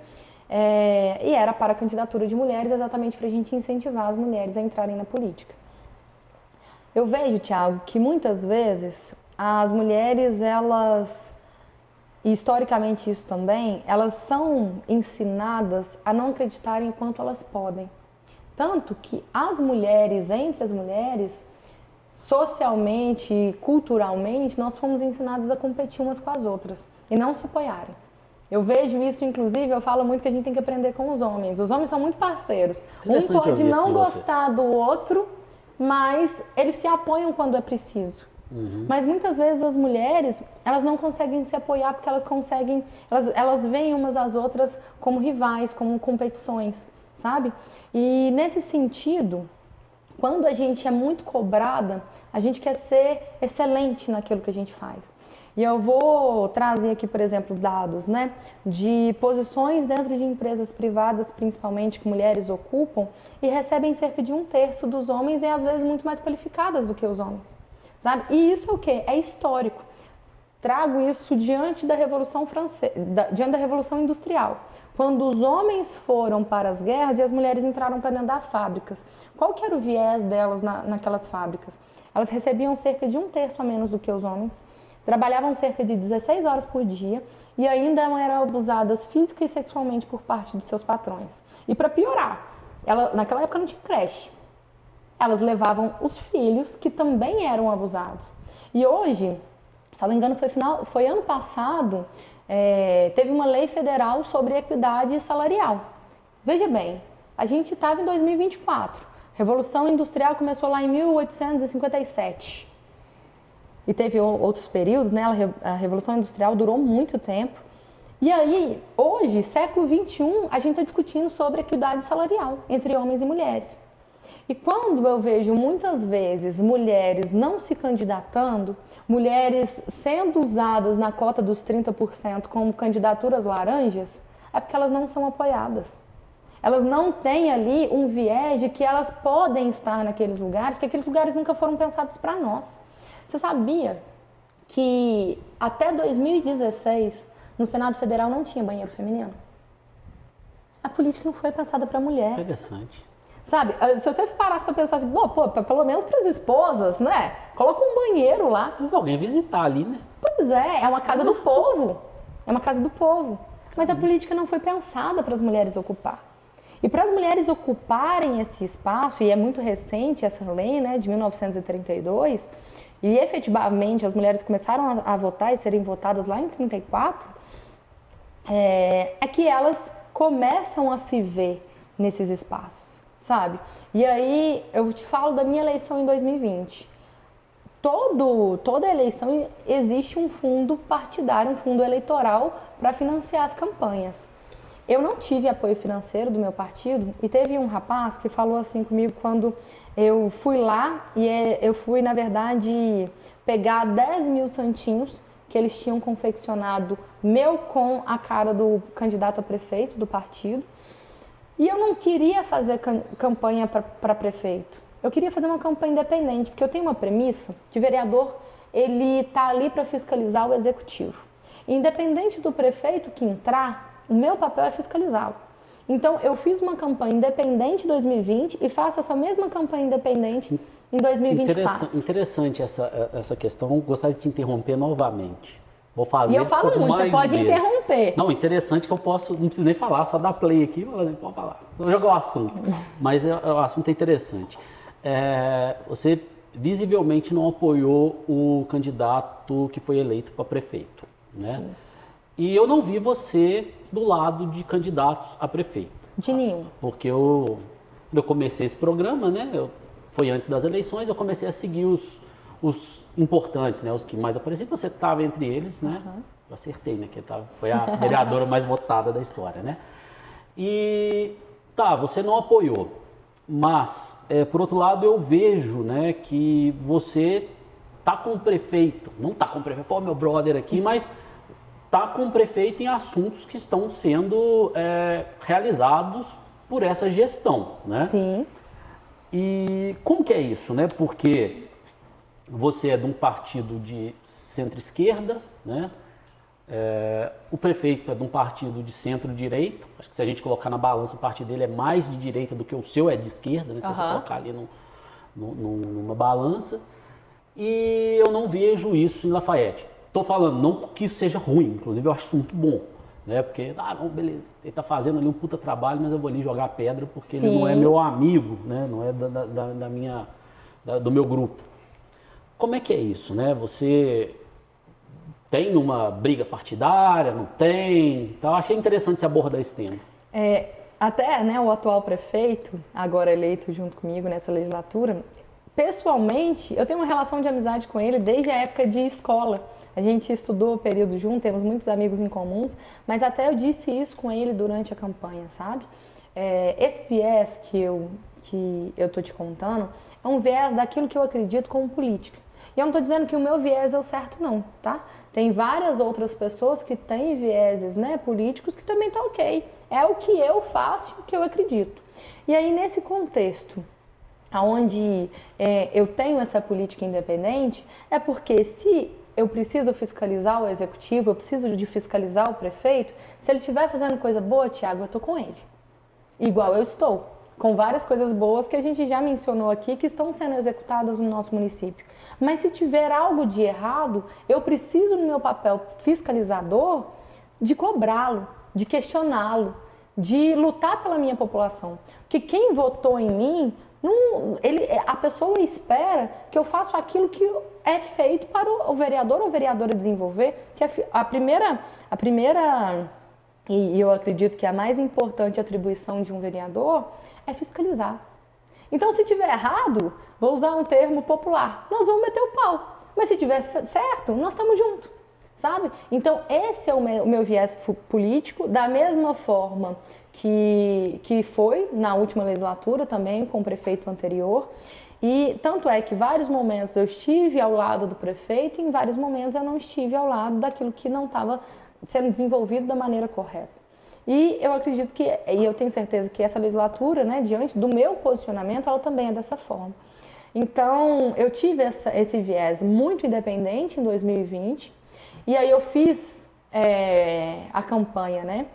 e era para a candidatura de mulheres, exatamente para a gente incentivar as mulheres a entrarem na política. Eu vejo, Thiago, que muitas vezes as mulheres, elas, e historicamente isso também, elas são ensinadas a não acreditarem o quanto elas podem. Tanto que as mulheres, entre as mulheres, socialmente e culturalmente, nós fomos ensinadas a competir umas com as outras e não se apoiarem. Eu vejo isso, inclusive, eu falo muito que a gente tem que aprender com os homens. Os homens são muito parceiros. Um pode não gostar do outro, mas eles se apoiam quando é preciso. Mas muitas vezes as mulheres, elas não conseguem se apoiar porque elas veem umas às outras como rivais, como competições, sabe? E nesse sentido, quando a gente é muito cobrada, a gente quer ser excelente naquilo que a gente faz. E eu vou trazer aqui, por exemplo, dados, né, de posições dentro de empresas privadas, principalmente que mulheres ocupam, e recebem cerca de 1/3 dos homens e às vezes muito mais qualificadas do que os homens, sabe? E isso é o quê? É histórico. Trago isso diante da Revolução Francesa, diante da Revolução Industrial, quando os homens foram para as guerras e as mulheres entraram para dentro das fábricas. Qual que era o viés delas naquelas fábricas? Elas recebiam cerca de 1/3 a menos do que os homens, trabalhavam cerca de 16 horas por dia e ainda eram abusadas física e sexualmente por parte dos seus patrões. E para piorar, naquela época não tinha creche. Elas levavam os filhos que também eram abusados. E hoje, se não me engano, foi ano passado, teve uma lei federal sobre equidade salarial. Veja bem, a gente estava em 2024. Revolução Industrial começou lá em 1857. E teve outros períodos, né? A Revolução Industrial durou muito tempo. E aí, hoje, século XXI, a gente está discutindo sobre equidade salarial entre homens e mulheres. E quando eu vejo muitas vezes mulheres não se candidatando, mulheres sendo usadas na cota dos 30% como candidaturas laranjas, é porque elas não são apoiadas. Elas não têm ali um viés de que elas podem estar naqueles lugares, porque aqueles lugares nunca foram pensados para nós. Você sabia que até 2016, no Senado Federal não tinha banheiro feminino? A política não foi pensada para mulher. Interessante. Sabe, se você parasse para pensar assim, pelo menos para as esposas, né? Coloca um banheiro lá. Alguém visitar ali, né? Pois é uma casa do povo. É uma casa do povo. Mas a política não foi pensada para as mulheres ocupar. E para as mulheres ocuparem esse espaço, e é muito recente essa lei, né, de 1932, e efetivamente as mulheres começaram a votar e serem votadas lá em 34, é que elas começam a se ver nesses espaços, sabe? E aí eu te falo da minha eleição em 2020. Toda eleição existe um fundo partidário, um fundo eleitoral para financiar as campanhas. Eu não tive apoio financeiro do meu partido e teve um rapaz que falou assim comigo quando eu fui lá e eu fui, na verdade, pegar 10 mil santinhos que eles tinham confeccionado meu com a cara do candidato a prefeito do partido. E eu não queria fazer campanha para prefeito. Eu queria fazer uma campanha independente, porque eu tenho uma premissa que o vereador ele está ali para fiscalizar o executivo. Independente do prefeito que entrar, o meu papel é fiscalizá-lo. Então, eu fiz uma campanha independente em 2020 e faço essa mesma campanha independente em 2024. Interessante essa questão. Gostaria de te interromper novamente. Vou fazer. E eu falo muito, você pode interromper. Não, interessante que eu posso, não preciso nem falar, só dar play aqui, mas pode falar. Só jogar o assunto. Mas o assunto é interessante. Você visivelmente não apoiou o candidato que foi eleito para prefeito, né? Sim. E eu não vi você do lado de candidatos a prefeito. De nenhum. Porque eu comecei esse programa, né? Foi antes das eleições, eu comecei a seguir os importantes, né? Os que mais apareciam. Você estava entre eles, né? Uhum. Eu acertei, né? Que foi a vereadora mais votada da história, né? E você não apoiou. Mas, por outro lado, eu vejo, né, que você tá com o prefeito. Não tá com o prefeito, meu brother aqui, mas está com o prefeito em assuntos que estão sendo realizados por essa gestão, né? Sim. E como que é isso, né? Porque você é de um partido de centro-esquerda, né? O prefeito é de um partido de centro-direita. Acho que se a gente colocar na balança, o partido dele é mais de direita do que o seu é de esquerda, né? Se você colocar ali numa balança. e eu não vejo isso em Lafayette. Estou falando, não que isso seja ruim, inclusive eu acho isso muito bom, né? Porque, não, beleza, ele está fazendo ali um puta trabalho, mas eu vou ali jogar pedra porque Sim. ele não é meu amigo, né? Não é do meu grupo. Como é que é isso, né? Você tem uma briga partidária, não tem? Então, eu achei interessante você abordar esse tema. Até, né, o atual prefeito, agora eleito junto comigo nessa legislatura, pessoalmente, eu tenho uma relação de amizade com ele desde a época de escola. A gente estudou o período junto, temos muitos amigos em comuns, mas até eu disse isso com ele durante a campanha, sabe? Esse viés que eu tô te contando é um viés daquilo que eu acredito como política. E eu não estou dizendo que o meu viés é o certo, não, tá? Tem várias outras pessoas que têm vieses, né, políticos que também tá ok. É o que eu faço, o que eu acredito. E aí, nesse contexto, onde eu tenho essa política independente, é porque se eu preciso fiscalizar o executivo, eu preciso de fiscalizar o prefeito, se ele estiver fazendo coisa boa, Thiago, eu tô com ele. Igual eu estou. Com várias coisas boas que a gente já mencionou aqui que estão sendo executadas no nosso município. Mas se tiver algo de errado, eu preciso no meu papel fiscalizador de cobrá-lo, de questioná-lo, de lutar pela minha população. Porque quem votou em mim, a pessoa espera que eu faça aquilo que é feito para o vereador ou vereadora desenvolver, que a primeira e eu acredito que a mais importante atribuição de um vereador é fiscalizar. Então, se tiver errado, vou usar um termo popular, nós vamos meter o pau. Mas se tiver certo, nós estamos juntos, sabe? Então, esse é o meu viés político, da mesma forma que foi na última legislatura também, com o prefeito anterior. E tanto é que vários momentos eu estive ao lado do prefeito e em vários momentos eu não estive ao lado daquilo que não estava sendo desenvolvido da maneira correta. E eu acredito e eu tenho certeza que essa legislatura, né, diante do meu posicionamento, ela também é dessa forma. Então, eu tive esse viés muito independente em 2020, e aí eu fiz a campanha, né,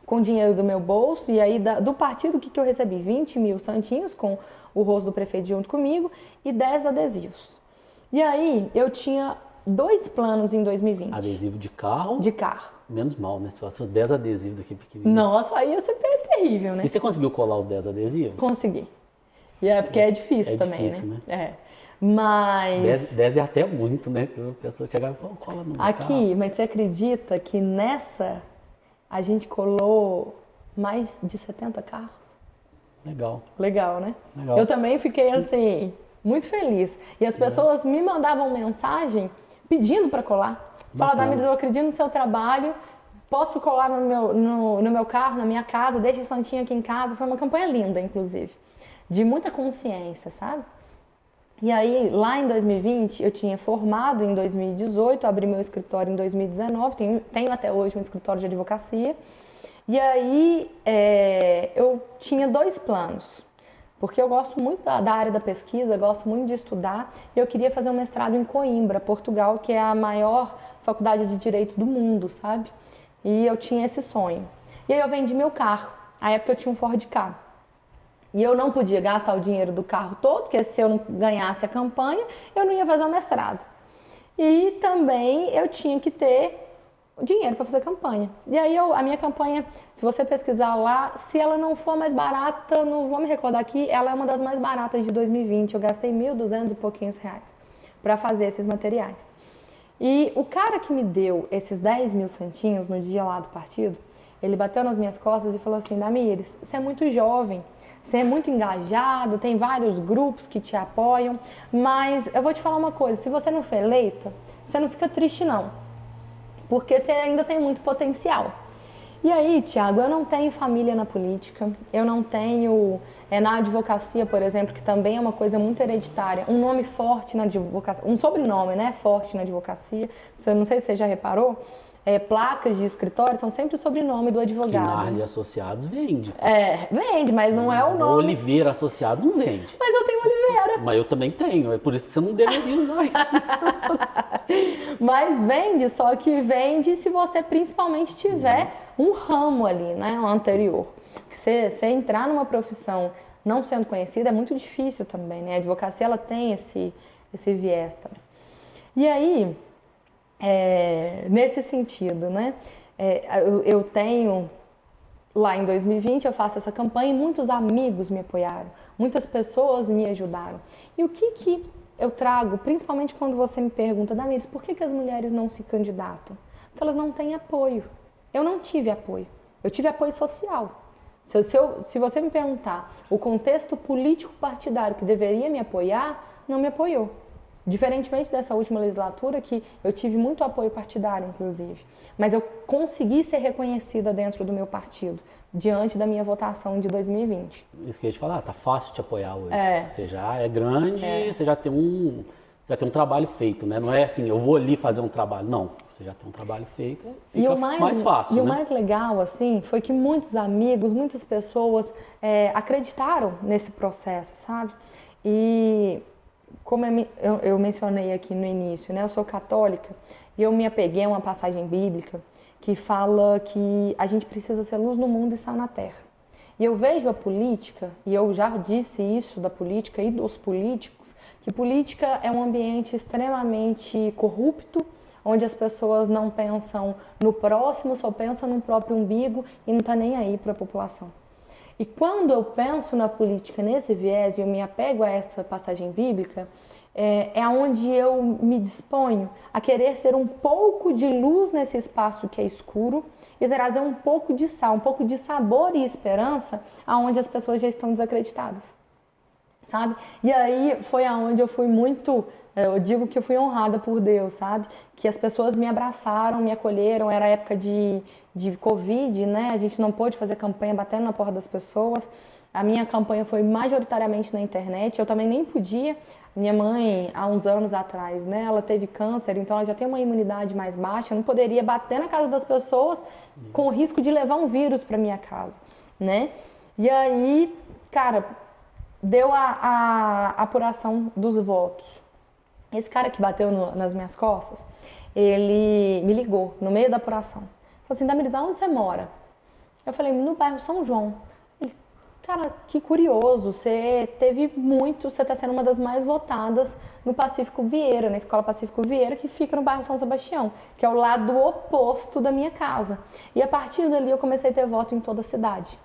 com dinheiro do meu bolso, e aí do partido que eu recebi 20 mil santinhos com o rosto do prefeito junto comigo e 10 adesivos. E aí eu tinha 2 planos em 2020. Adesivo de carro? De carro. Menos mal, né? Se fosse 10 adesivos daqui pequenininho. Nossa, aí ia ser terrível, né? E você conseguiu colar os 10 adesivos? Consegui. E porque é difícil também, difícil, né? Mas... 10 é até muito, né? Que a pessoa chegava e cola no carro. Mas você acredita que nessa a gente colou mais de 70 carros? Legal, né? Legal. Eu também fiquei assim, muito feliz. E as pessoas me mandavam mensagem pedindo para colar. Fala, Damiris, eu acredito no seu trabalho, posso colar no meu carro, na minha casa, deixa o santinho aqui em casa. Foi uma campanha linda, inclusive, de muita consciência, sabe? E aí, lá em 2020, eu tinha formado em 2018, abri meu escritório em 2019, tenho até hoje um escritório de advocacia. E aí, eu tinha 2 planos, porque eu gosto muito da área da pesquisa, gosto muito de estudar, e eu queria fazer um mestrado em Coimbra, Portugal, que é a maior faculdade de direito do mundo, sabe? E eu tinha esse sonho. E aí eu vendi meu carro, na época eu tinha um Ford Ka. E eu não podia gastar o dinheiro do carro todo, porque se eu não ganhasse a campanha, eu não ia fazer o mestrado. E também eu tinha que ter dinheiro para fazer campanha. E aí a minha campanha, se você pesquisar lá, se ela não for mais barata, não vou me recordar aqui, ela é uma das mais baratas de 2020. Eu gastei R$1.200 e pouquinhos para fazer esses materiais. E o cara que me deu esses 10 mil santinhos no dia lá do partido, ele bateu nas minhas costas e falou assim, Damiris, você é muito jovem, você é muito engajado, tem vários grupos que te apoiam, mas eu vou te falar uma coisa, se você não for eleita, você não fica triste não, porque você ainda tem muito potencial. E aí, Thiago, eu não tenho família na política, eu não tenho na advocacia, por exemplo, que também é uma coisa muito hereditária, um nome forte na advocacia, um sobrenome, né, forte na advocacia, não sei se você já reparou, placas de escritório são sempre o sobrenome do advogado. Quinardi Associados vende. Vende, mas não é o nome. Oliveira Associado não vende. Mas eu tenho Oliveira. Mas eu também tenho, é por isso que você não deveria usar. Mas vende, só que vende se você principalmente tiver um ramo ali, né, anterior. Porque você entrar numa profissão não sendo conhecida é muito difícil também, né? A advocacia, ela tem esse viés também. E aí, nesse sentido, né, eu tenho, lá em 2020 eu faço essa campanha e muitos amigos me apoiaram, muitas pessoas me ajudaram. E o que eu trago, principalmente quando você me pergunta, Damiris, por que as mulheres não se candidatam? Porque elas não têm apoio. Eu não tive apoio, eu tive apoio social. Se você me perguntar o contexto político partidário que deveria me apoiar, não me apoiou. Diferentemente dessa última legislatura, que eu tive muito apoio partidário, inclusive. Mas eu consegui ser reconhecida dentro do meu partido, diante da minha votação de 2020. Isso que eu ia te falar, tá fácil te apoiar hoje. Você já é grande, você já tem um trabalho feito, né? Não é assim, eu vou ali fazer um trabalho. Não, você já tem um trabalho feito, fica mais fácil, E né? o mais legal, assim, foi que muitos amigos, muitas pessoas acreditaram nesse processo, sabe? E como eu mencionei aqui no início, né? Eu sou católica e eu me apeguei a uma passagem bíblica que fala que a gente precisa ser luz no mundo e sal na terra. E eu vejo a política, e eu já disse isso da política e dos políticos, que política é um ambiente extremamente corrupto, onde as pessoas não pensam no próximo, só pensam no próprio umbigo e não tá nem aí para a população. E quando eu penso na política nesse viés e eu me apego a essa passagem bíblica, é onde eu me disponho a querer ser um pouco de luz nesse espaço que é escuro e trazer um pouco de sal, um pouco de sabor e esperança aonde as pessoas já estão desacreditadas, sabe? E aí foi aonde eu fui muito, eu digo que eu fui honrada por Deus, sabe? Que as pessoas me abraçaram, me acolheram, era época de Covid, né? A gente não pôde fazer campanha batendo na porta das pessoas. A minha campanha foi majoritariamente na internet, eu também nem podia. Minha mãe, há uns anos atrás, né, ela teve câncer, então ela já tem uma imunidade mais baixa, eu não poderia bater na casa das pessoas com o risco de levar um vírus para minha casa, né? E aí, cara, deu a apuração dos votos. Esse cara que bateu nas minhas costas, ele me ligou no meio da apuração. Falou assim, Damiris, onde você mora? Eu falei, no bairro São João. Ele, cara, que curioso, você está sendo uma das mais votadas no Pacífico Vieira, na Escola Pacífico Vieira, que fica no bairro São Sebastião, que é o lado oposto da minha casa. E a partir dali eu comecei a ter voto em toda a cidade.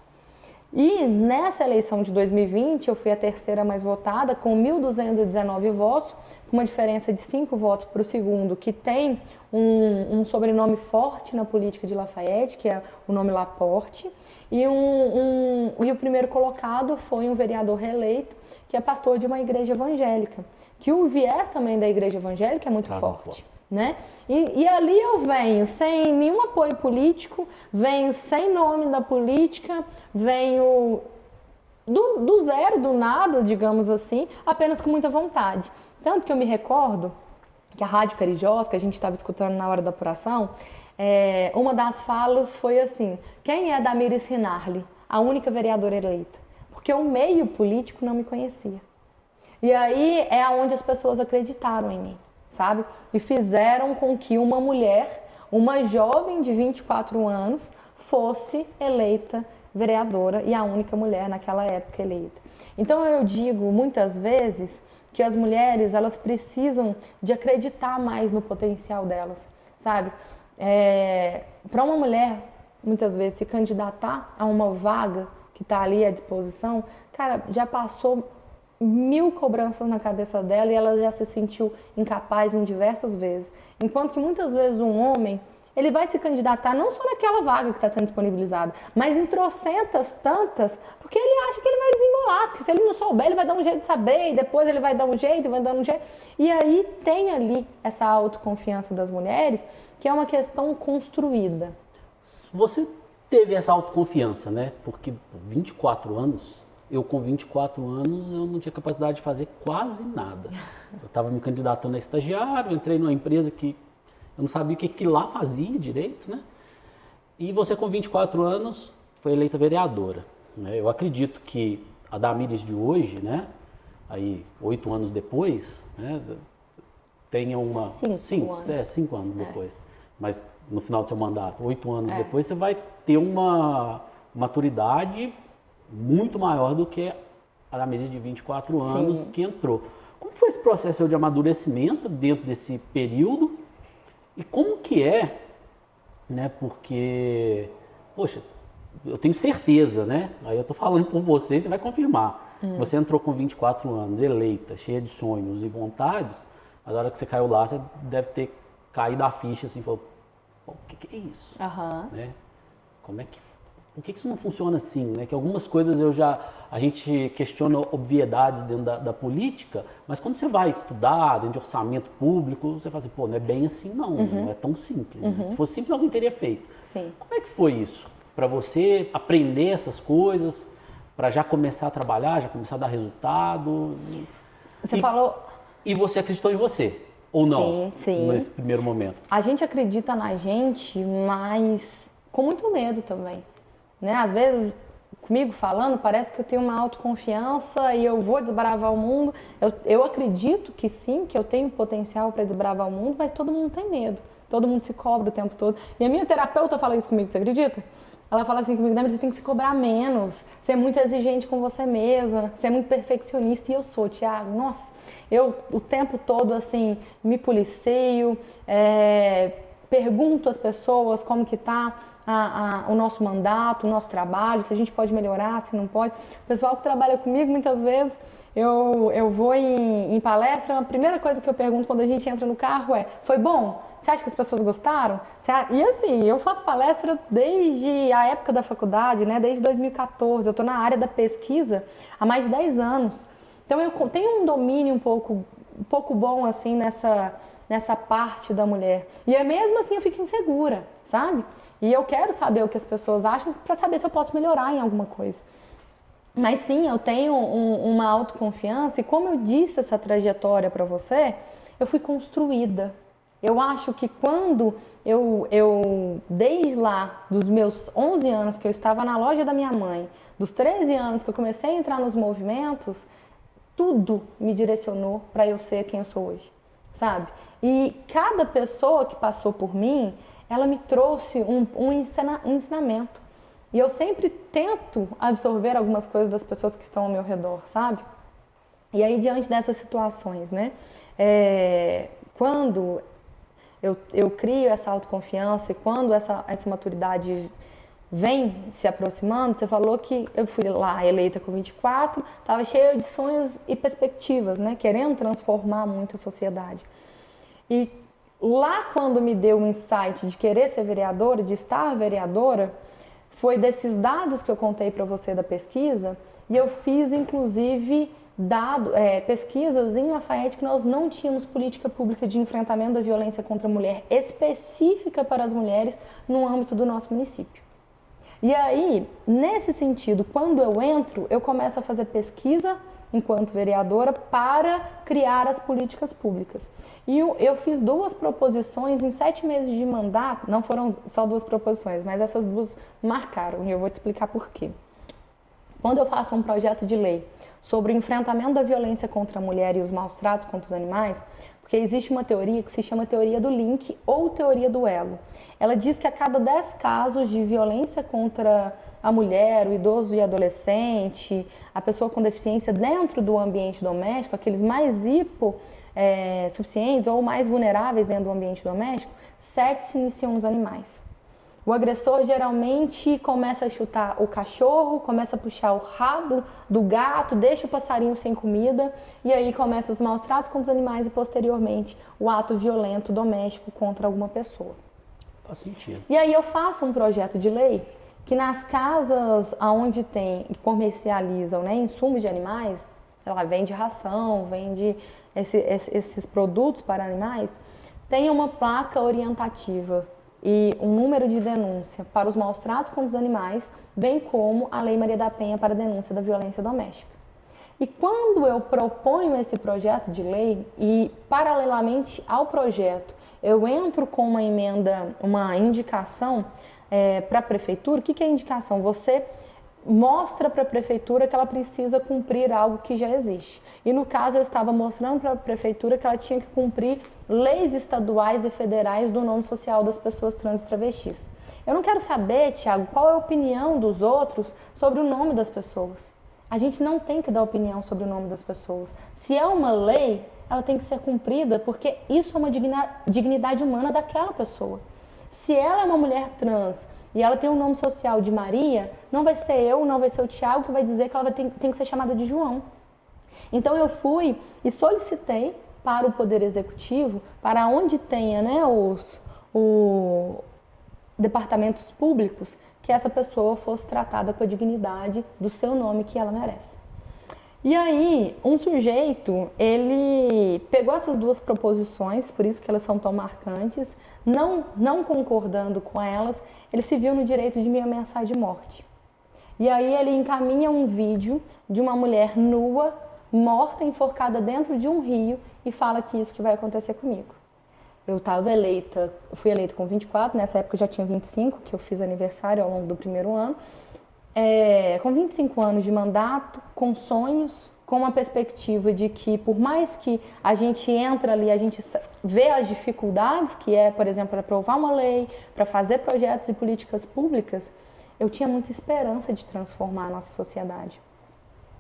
E nessa eleição de 2020, eu fui a terceira mais votada, com 1.219 votos, com uma diferença de 5 votos para o segundo, que tem um sobrenome forte na política de Lafayette, que é o nome Laporte, e o primeiro colocado foi um vereador reeleito, que é pastor de uma igreja evangélica, que o viés também da igreja evangélica é muito forte. Né? E ali eu venho sem nenhum apoio político, venho sem nome da política, venho do zero, do nada, digamos assim, apenas com muita vontade. Tanto que eu me recordo que a Rádio Carijós, que a gente estava escutando na hora da apuração, uma das falas foi assim, quem é Damiris Rinarli, a única vereadora eleita? Porque o meio político não me conhecia. E aí é onde as pessoas acreditaram em mim. Sabe? E fizeram com que uma mulher, uma jovem de 24 anos, fosse eleita vereadora e a única mulher naquela época eleita. Então eu digo muitas vezes que as mulheres, elas precisam de acreditar mais no potencial delas, sabe? Para uma mulher, muitas vezes, se candidatar a uma vaga que está ali à disposição, cara, já passou 1000 cobranças na cabeça dela e ela já se sentiu incapaz em diversas vezes. Enquanto que muitas vezes um homem, ele vai se candidatar não só naquela vaga que está sendo disponibilizada, mas em trocentas tantas, porque ele acha que ele vai desembolar, porque se ele não souber, ele vai dar um jeito de saber, e depois ele vai dar um jeito, vai dar um jeito. E aí tem ali essa autoconfiança das mulheres, que é uma questão construída. Você teve essa autoconfiança, né? Porque 24 anos... Eu, com 24 anos, eu não tinha capacidade de fazer quase nada. Eu estava me candidatando a estagiário, entrei numa empresa que eu não sabia o que lá fazia direito, né? E você, com 24 anos, foi eleita vereadora, né? Eu acredito que a Damiris de hoje, né? Aí, 8 anos depois, né? Tenha uma... 5 anos depois. Mas no final do seu mandato, 8 anos depois, você vai ter uma maturidade muito maior do que a Damiris de 24 anos que entrou. Como foi esse processo de amadurecimento dentro desse período e como que é, né? Porque, poxa, eu tenho certeza, né? Aí eu tô falando por você, você vai confirmar. Você entrou com 24 anos, eleita, cheia de sonhos e vontades, mas na hora que você caiu lá, você deve ter caído a ficha assim, falou, o que é isso? Né? Como é que, por que isso não funciona assim? Né? Que algumas coisas a gente questiona obviedades dentro da política, mas quando você vai estudar dentro de orçamento público, você fala assim, pô, não é bem assim não, não é tão simples. Né? Se fosse simples, alguém teria feito. Sim. Como é que foi isso? Para você aprender essas coisas, para já começar a trabalhar, já começar a dar resultado? Você falou... E você acreditou em você, ou não? Sim, sim. Nesse primeiro momento. A gente acredita na gente, mas com muito medo também. Né? Às vezes, comigo falando, parece que eu tenho uma autoconfiança e eu vou desbravar o mundo. Eu acredito que sim, que eu tenho potencial para desbravar o mundo, mas todo mundo tem medo. Todo mundo se cobra o tempo todo. E a minha terapeuta fala isso comigo, você acredita? Ela fala assim comigo, você tem que se cobrar menos, ser muito exigente com você mesma, ser muito perfeccionista. E eu sou, Thiago, nossa, eu o tempo todo assim, me policio, pergunto às pessoas como que tá o nosso mandato, o nosso trabalho, se a gente pode melhorar, se não pode. O pessoal que trabalha comigo, muitas vezes, eu vou em palestra, a primeira coisa que eu pergunto quando a gente entra no carro foi bom? Você acha que as pessoas gostaram? E assim, eu faço palestra desde a época da faculdade, né? Desde 2014. Eu estou na área da pesquisa há mais de 10 anos. Então eu tenho um domínio um pouco bom assim nessa parte da mulher. E mesmo assim eu fico insegura, sabe? E eu quero saber o que as pessoas acham para saber se eu posso melhorar em alguma coisa. Mas sim, eu tenho uma autoconfiança e como eu disse essa trajetória para você, eu fui construída. Eu acho que quando desde lá, dos meus 11 anos que eu estava na loja da minha mãe, dos 13 anos que eu comecei a entrar nos movimentos, tudo me direcionou para eu ser quem eu sou hoje, sabe? E cada pessoa que passou por mim, ela me trouxe um ensinamento. E eu sempre tento absorver algumas coisas das pessoas que estão ao meu redor, sabe? E aí, diante dessas situações, né? Quando eu crio essa autoconfiança e quando essa maturidade vem se aproximando, você falou que eu fui lá eleita com 24, estava cheia de sonhos e perspectivas, né? Querendo transformar muito a sociedade. E lá quando me deu o insight de querer ser vereadora, de estar vereadora, foi desses dados que eu contei para você da pesquisa, e eu fiz inclusive pesquisas em Lafayette que nós não tínhamos política pública de enfrentamento da violência contra a mulher específica para as mulheres no âmbito do nosso município. E aí, nesse sentido, quando eu entro, eu começo a fazer pesquisa enquanto vereadora para criar as políticas públicas. E eu fiz 2 proposições em 7 meses de mandato, não foram só 2 proposições, mas essas 2 marcaram e eu vou te explicar por quê. Quando eu faço um projeto de lei sobre o enfrentamento da violência contra a mulher e os maus tratos contra os animais, porque existe uma teoria que se chama teoria do link ou teoria do elo. Ela diz que a cada 10 casos de violência contra a mulher, o idoso e adolescente, a pessoa com deficiência dentro do ambiente doméstico, aqueles mais hipossuficientes ou mais vulneráveis dentro do ambiente doméstico, 7 se iniciam nos animais. O agressor geralmente começa a chutar o cachorro, começa a puxar o rabo do gato, deixa o passarinho sem comida e aí começa os maus tratos com os animais e posteriormente o ato violento doméstico contra alguma pessoa. Faz sentido. E aí eu faço um projeto de lei que nas casas onde que comercializam, né, insumos de animais, sei lá, vende ração, vende esses produtos para animais, tenha uma placa orientativa e um número de denúncia para os maus tratos contra os animais, bem como a Lei Maria da Penha para a denúncia da violência doméstica. E quando eu proponho esse projeto de lei e, paralelamente ao projeto, eu entro com uma emenda, uma indicação para a prefeitura, o que é indicação? Você mostra para a prefeitura que ela precisa cumprir algo que já existe. E no caso eu estava mostrando para a prefeitura que ela tinha que cumprir leis estaduais e federais do nome social das pessoas trans e travestis. Eu não quero saber, Thiago, qual é a opinião dos outros sobre o nome das pessoas. A gente não tem que dar opinião sobre o nome das pessoas. Se é uma lei, ela tem que ser cumprida, porque isso é uma dignidade humana daquela pessoa. Se ela é uma mulher trans e ela tem um nome social de Maria, não vai ser eu, não vai ser o Tiago que vai dizer que ela tem que ser chamada de João. Então eu fui e solicitei para o Poder Executivo, para onde tenha, né, os departamentos públicos, que essa pessoa fosse tratada com a dignidade do seu nome que ela merece. E aí, um sujeito, ele pegou essas duas proposições, por isso que elas são tão marcantes, não concordando com elas, ele se viu no direito de me ameaçar de morte. E aí ele encaminha um vídeo de uma mulher nua, morta, enforcada dentro de um rio e fala que isso que vai acontecer comigo. Eu fui eleita com 24, nessa época eu já tinha 25, que eu fiz aniversário ao longo do primeiro ano. Com 25 anos de mandato, com sonhos, com uma perspectiva de que por mais que a gente entra ali, a gente vê as dificuldades, que é, por exemplo, para aprovar uma lei, para fazer projetos e políticas públicas, eu tinha muita esperança de transformar a nossa sociedade.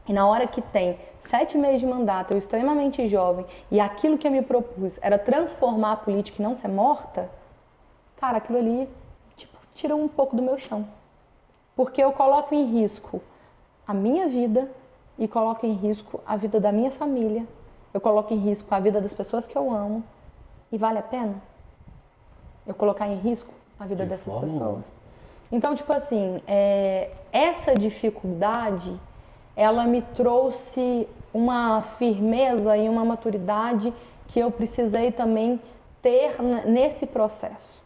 E na hora que tem 7 meses de mandato, eu extremamente jovem, e aquilo que eu me propus era transformar a política e não ser morta, cara, aquilo ali, tira um pouco do meu chão. Porque eu coloco em risco a minha vida e coloco em risco a vida da minha família, eu coloco em risco a vida das pessoas que eu amo, e vale a pena eu colocar em risco a vida dessas pessoas? Então, essa dificuldade, ela me trouxe uma firmeza e uma maturidade que eu precisei também ter nesse processo.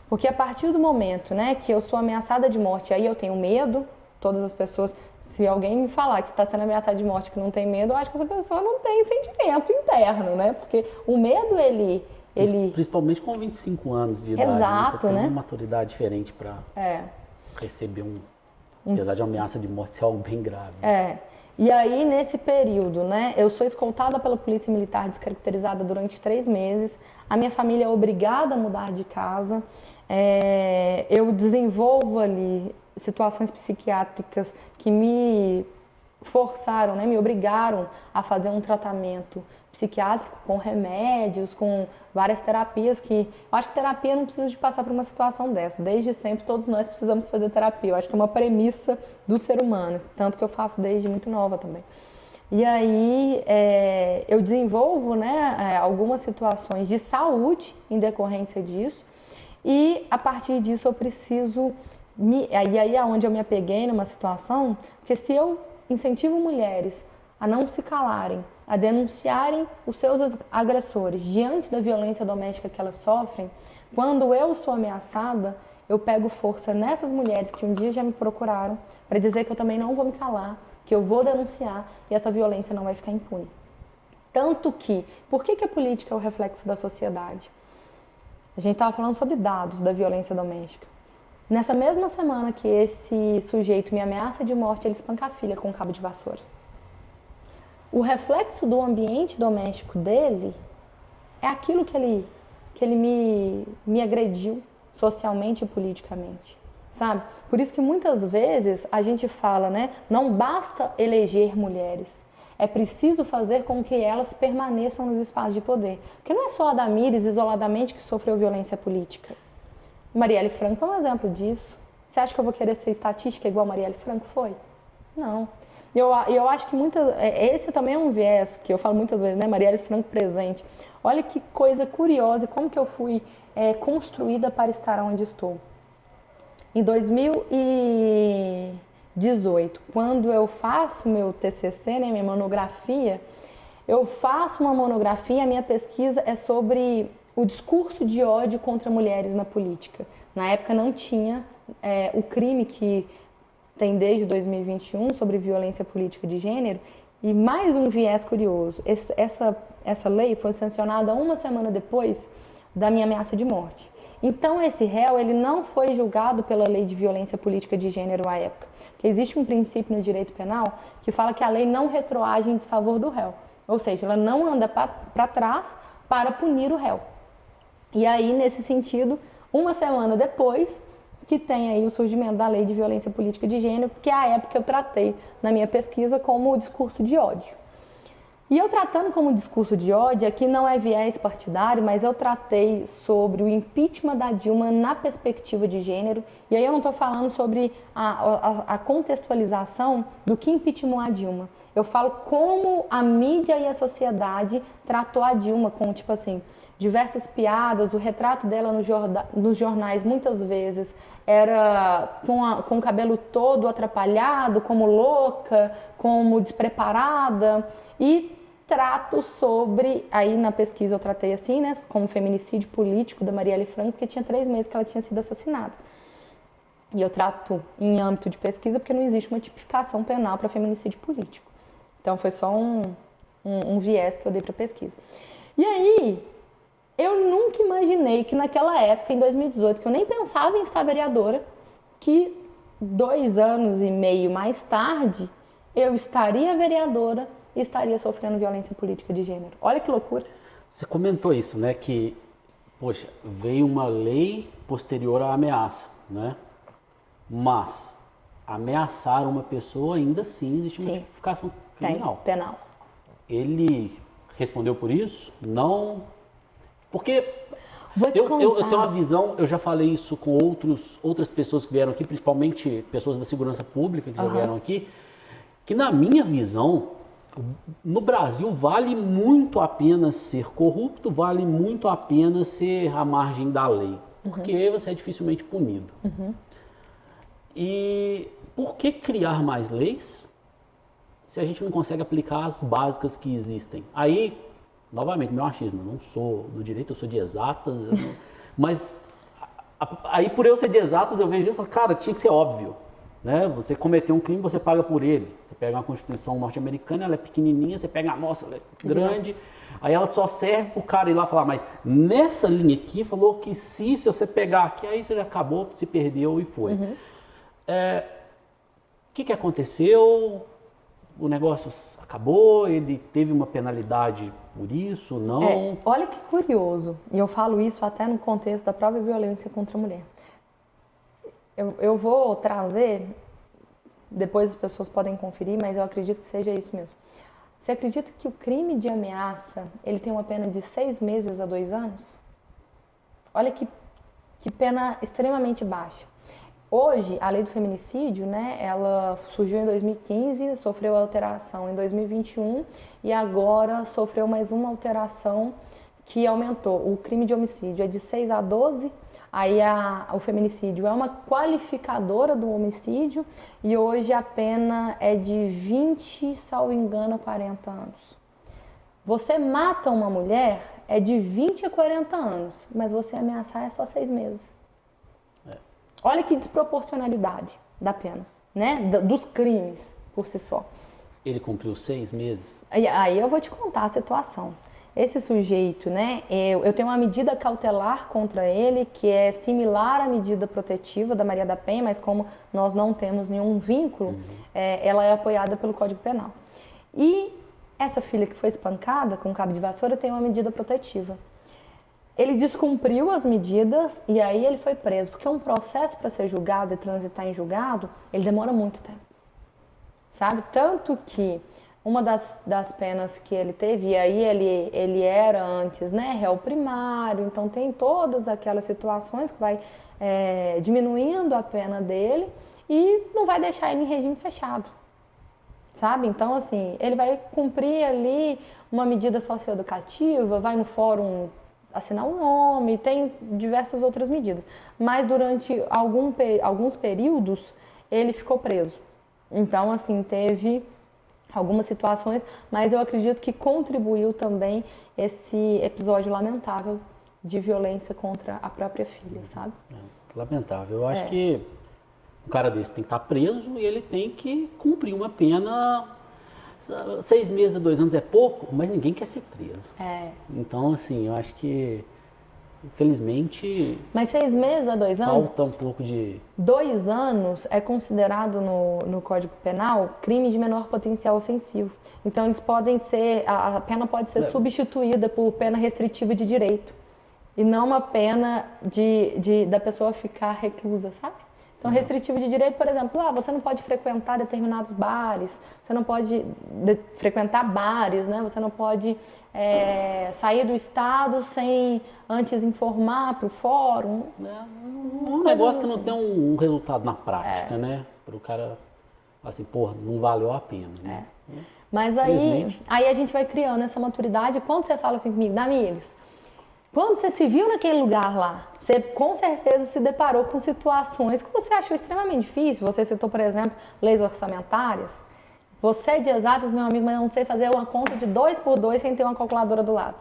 Porque a partir do momento, né, que eu sou ameaçada de morte, aí eu tenho medo, todas as pessoas, se alguém me falar que está sendo ameaçada de morte que não tem medo, eu acho que essa pessoa não tem sentimento interno, né? Porque o medo, ele... Principalmente com 25 anos de idade. Exato, você tem né? uma maturidade diferente para receber apesar de uma ameaça de morte ser algo bem grave. E aí, nesse período, né, eu sou escoltada pela polícia militar descaracterizada durante 3 meses, a minha família é obrigada a mudar de casa, eu desenvolvo ali situações psiquiátricas que me forçaram, né, me obrigaram a fazer um tratamento psiquiátrico com remédios, com várias terapias que... Eu acho que terapia não precisa de passar por uma situação dessa. Desde sempre, todos nós precisamos fazer terapia. Eu acho que é uma premissa do ser humano, tanto que eu faço desde muito nova também. E aí, eu desenvolvo, né, algumas situações de saúde em decorrência disso, e a partir disso eu preciso... E aí é onde eu me apeguei numa situação, porque se eu incentivo mulheres a não se calarem, a denunciarem os seus agressores diante da violência doméstica que elas sofrem, quando eu sou ameaçada, eu pego força nessas mulheres que um dia já me procuraram para dizer que eu também não vou me calar, que eu vou denunciar e essa violência não vai ficar impune. Tanto que, por que a política é o reflexo da sociedade? A gente estava falando sobre dados da violência doméstica. Nessa mesma semana que esse sujeito me ameaça de morte, ele espanca a filha com um cabo de vassoura. O reflexo do ambiente doméstico dele é aquilo que ele me agrediu socialmente e politicamente, sabe? Por isso que muitas vezes a gente fala, né? Não basta eleger mulheres, é preciso fazer com que elas permaneçam nos espaços de poder. Porque não é só a Damires, isoladamente, que sofreu violência política. Marielle Franco é um exemplo disso. Você acha que eu vou querer ser estatística igual Marielle Franco foi? Não. Eu acho que esse também é um viés que eu falo muitas vezes, né? Marielle Franco presente. Olha que coisa curiosa, como que eu fui construída para estar onde estou. Em 2018, quando eu faço meu TCC, né, minha monografia, eu faço uma monografia, a minha pesquisa é sobre o discurso de ódio contra mulheres na política. Na época não tinha o crime que tem desde 2021 sobre violência política de gênero. E mais um viés curioso, essa lei foi sancionada 1 semana depois da minha ameaça de morte. Então esse réu, ele não foi julgado pela lei de violência política de gênero à época. Porque existe um princípio no direito penal que fala que a lei não retroage em desfavor do réu. Ou seja, ela não anda para trás para punir o réu. E aí, nesse sentido, 1 semana depois, que tem aí o surgimento da Lei de Violência Política de Gênero, que é a época que eu tratei na minha pesquisa como o discurso de ódio. E eu tratando como discurso de ódio, aqui não é viés partidário, mas eu tratei sobre o impeachment da Dilma na perspectiva de gênero, e aí eu não estou falando sobre a contextualização do que impeachment a Dilma. Eu falo como a mídia e a sociedade tratou a Dilma com, tipo assim, diversas piadas, o retrato dela nos jornais muitas vezes era com o cabelo todo atrapalhado, como louca, como despreparada, e trato sobre, aí na pesquisa eu tratei assim, né, como feminicídio político da Marielle Franco, porque tinha 3 meses que ela tinha sido assassinada. E eu trato em âmbito de pesquisa porque não existe uma tipificação penal para feminicídio político. Então foi só um viés que eu dei para pesquisa. E aí, eu nunca imaginei que naquela época, em 2018, que eu nem pensava em estar vereadora, que 2 anos e meio mais tarde, eu estaria vereadora e estaria sofrendo violência política de gênero. Olha que loucura. Você comentou isso, né? Que, poxa, veio uma lei posterior à ameaça, né? Mas ameaçar uma pessoa, ainda assim, existe uma tipificação criminal. Tem, penal. Ele respondeu por isso? Não. Porque Vou te eu contar. tenho uma visão, eu já falei isso com outras pessoas que vieram aqui, principalmente pessoas da segurança pública que já vieram aqui, que na minha visão, no Brasil vale muito a pena ser corrupto, vale muito a pena ser à margem da lei, porque você é dificilmente punido. E por que criar mais leis se a gente não consegue aplicar as básicas que existem? Aí, novamente, meu achismo, eu não sou do direito, eu sou de exatas, mas aí por eu ser de exatas eu vejo isso e falo, cara, tinha que ser óbvio. Né? Você cometeu um crime, você paga por ele. Você pega uma Constituição norte-americana, ela é pequenininha, você pega a nossa, ela é grande, aí ela só serve para o cara ir lá falar, mas nessa linha aqui falou que se você pegar aqui, aí você já acabou, se perdeu e foi. O que aconteceu? O negócio acabou, ele teve uma penalidade por isso, não? Olha que curioso, e eu falo isso até no contexto da própria violência contra a mulher. Eu vou trazer, depois as pessoas podem conferir, mas eu acredito que seja isso mesmo. Você acredita que o crime de ameaça, ele tem uma pena de 6 meses a 2 anos? Olha que pena extremamente baixa. Hoje, a lei do feminicídio, né, ela surgiu em 2015, sofreu alteração em 2021 e agora sofreu mais uma alteração que aumentou. O crime de homicídio é de 6 a 12. Aí o feminicídio é uma qualificadora do homicídio e hoje a pena é de 20, salvo engano, a 40 anos. Você mata uma mulher é de 20 a 40 anos, mas você ameaçar é só 6 meses. Olha que desproporcionalidade da pena, né? Dos crimes por si só. Ele cumpriu 6 meses? Aí eu vou te contar a situação. Esse sujeito, né, eu tenho uma medida cautelar contra ele, que é similar à medida protetiva da Maria da Penha, mas como nós não temos nenhum vínculo, ela é apoiada pelo Código Penal. E essa filha que foi espancada com cabo de vassoura tem uma medida protetiva. Ele descumpriu as medidas e aí ele foi preso, porque um processo para ser julgado e transitar em julgado, ele demora muito tempo, sabe? Tanto que uma das penas que ele teve, e aí ele era antes, né, réu primário, então tem todas aquelas situações que vai diminuindo a pena dele e não vai deixar ele em regime fechado, sabe? Então, assim, ele vai cumprir ali uma medida socioeducativa, vai no fórum assinar um nome, tem diversas outras medidas, mas durante alguns períodos ele ficou preso. Então, assim, teve algumas situações, mas eu acredito que contribuiu também esse episódio lamentável de violência contra a própria filha, sabe? Lamentável. Eu acho que um cara desse tem que estar preso e ele tem que cumprir uma pena. 6 meses a 2 anos é pouco, mas ninguém quer ser preso. Então, assim, eu acho que, infelizmente... Mas 6 meses a 2 anos? Falta um pouco de... 2 anos é considerado no Código Penal crime de menor potencial ofensivo. Então, eles podem ser... A pena pode ser substituída por pena restritiva de direito. e não uma pena da pessoa ficar reclusa, sabe? Então, restritivo de direito, por exemplo, você não pode frequentar determinados bares, você não pode frequentar bares, né? Você não pode sair do estado sem antes informar para o fórum. Um negócio que não tem um resultado na prática, né? Para o cara falar assim, porra, não valeu a pena, né? Mas aí a gente vai criando essa maturidade. Quando você fala assim comigo, Damires, quando você se viu naquele lugar lá, você com certeza se deparou com situações que você achou extremamente difícil. Você citou, por exemplo, leis orçamentárias. Você é de exatas, meu amigo, mas eu não sei fazer uma conta de 2 por 2 sem ter uma calculadora do lado,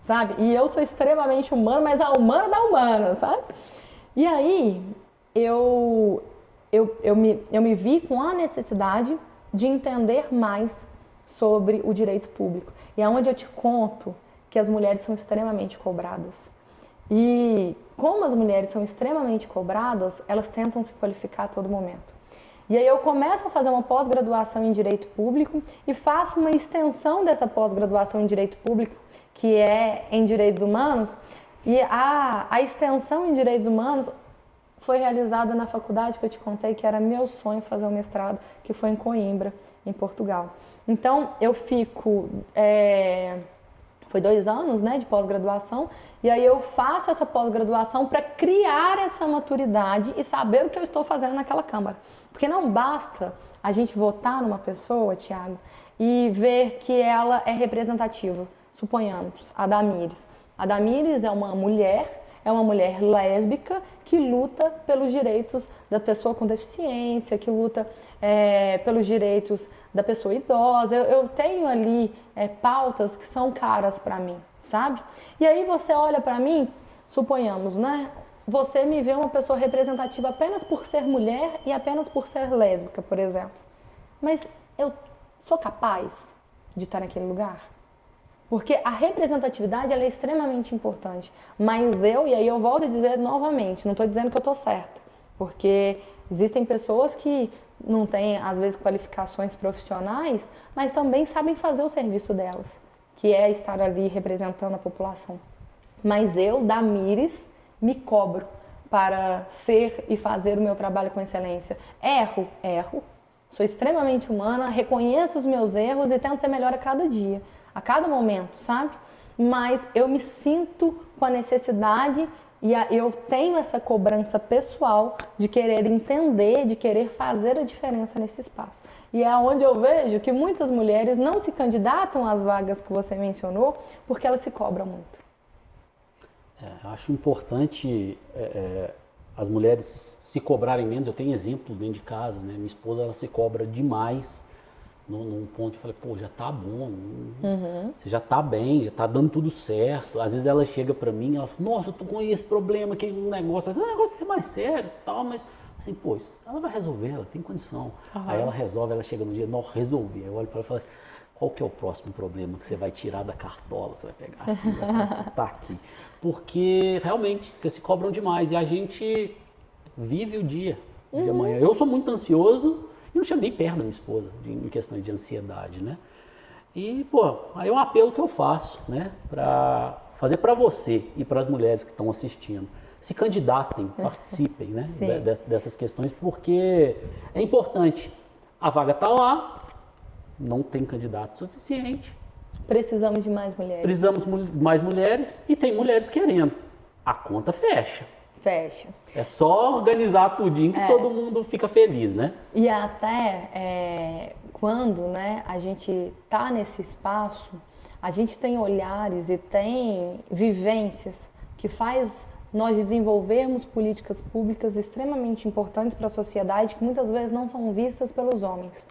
sabe? E eu sou extremamente humana, mas a humana da humana, sabe? E aí, eu me vi com a necessidade de entender mais sobre o direito público. E é onde eu te conto que as mulheres são extremamente cobradas. E como as mulheres são extremamente cobradas, elas tentam se qualificar a todo momento. E aí eu começo a fazer uma pós-graduação em Direito Público e faço uma extensão dessa pós-graduação em Direito Público, que é em Direitos Humanos, e a extensão em Direitos Humanos foi realizada na faculdade que eu te contei, que era meu sonho fazer um mestrado, que foi em Coimbra, em Portugal. Então, eu fico... Foi 2 anos, né, de pós-graduação, e aí eu faço essa pós-graduação para criar essa maturidade e saber o que eu estou fazendo naquela Câmara. Porque não basta a gente votar numa pessoa, Tiago, e ver que ela é representativa. Suponhamos, a Damires. A Damires é uma mulher lésbica que luta pelos direitos da pessoa com deficiência, que luta pelos direitos da pessoa idosa. Eu tenho ali pautas que são caras para mim, sabe? E aí você olha para mim, suponhamos, né? Você me vê uma pessoa representativa apenas por ser mulher e apenas por ser lésbica, por exemplo. Mas eu sou capaz de estar naquele lugar? Porque a representatividade ela é extremamente importante. Mas e aí eu volto a dizer novamente, não estou dizendo que eu estou certa. Porque existem pessoas que não têm, às vezes, qualificações profissionais, mas também sabem fazer o serviço delas, que é estar ali representando a população. Mas eu, Damires, me cobro para ser e fazer o meu trabalho com excelência. Erro. Sou extremamente humana, reconheço os meus erros e tento ser melhor a cada dia, a cada momento, sabe? Mas eu me sinto com a necessidade e eu tenho essa cobrança pessoal de querer entender, de querer fazer a diferença nesse espaço. E é onde eu vejo que muitas mulheres não se candidatam às vagas que você mencionou porque elas se cobram muito. Eu acho importante as mulheres se cobrarem menos. Eu tenho exemplo dentro de casa, né? Minha esposa ela se cobra demais num ponto. Eu falei, pô, já tá bom, você já tá bem, já tá dando tudo certo. Às vezes ela chega pra mim e ela fala, nossa, eu tô com esse problema, que um negócio, esse negócio é mais sério e tal, mas assim, pô, ela vai resolver, ela tem condição. Aí ela resolve, ela chega no dia, não, resolvi. Aí eu olho pra ela e falo, qual que é o próximo problema que você vai tirar da cartola? Você vai pegar assim, vai falar assim, tá aqui. Porque realmente, vocês se cobram demais e a gente vive o dia de amanhã. Eu sou muito ansioso e não chego nem perto da minha esposa em questão de ansiedade, né? E, pô, aí é um apelo que eu faço, né? Pra fazer para você e para as mulheres que estão assistindo. Se candidatem, participem, né? Dessas questões, porque é importante. A vaga está lá. Não tem candidato suficiente. Precisamos de mais mulheres. Precisamos de mais mulheres e tem mulheres querendo. A conta fecha. Fecha. É só organizar tudinho que todo mundo fica feliz, né? E até quando, né, a gente está nesse espaço, a gente tem olhares e tem vivências que faz nós desenvolvermos políticas públicas extremamente importantes para a sociedade que muitas vezes não são vistas pelos homens.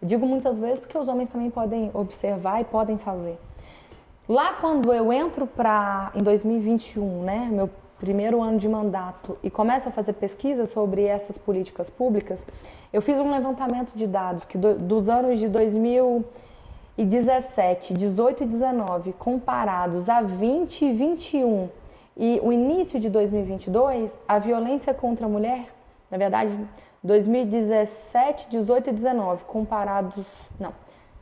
Eu digo muitas vezes porque os homens também podem observar e podem fazer. Lá quando eu entro em 2021, né, meu primeiro ano de mandato, e começo a fazer pesquisa sobre essas políticas públicas, eu fiz um levantamento de dados que dos anos de 2017, 18 e 19, comparados a 20 e 21 e o início de 2022, a violência contra a mulher, na verdade, 2017, 18 e 19 comparados... Não,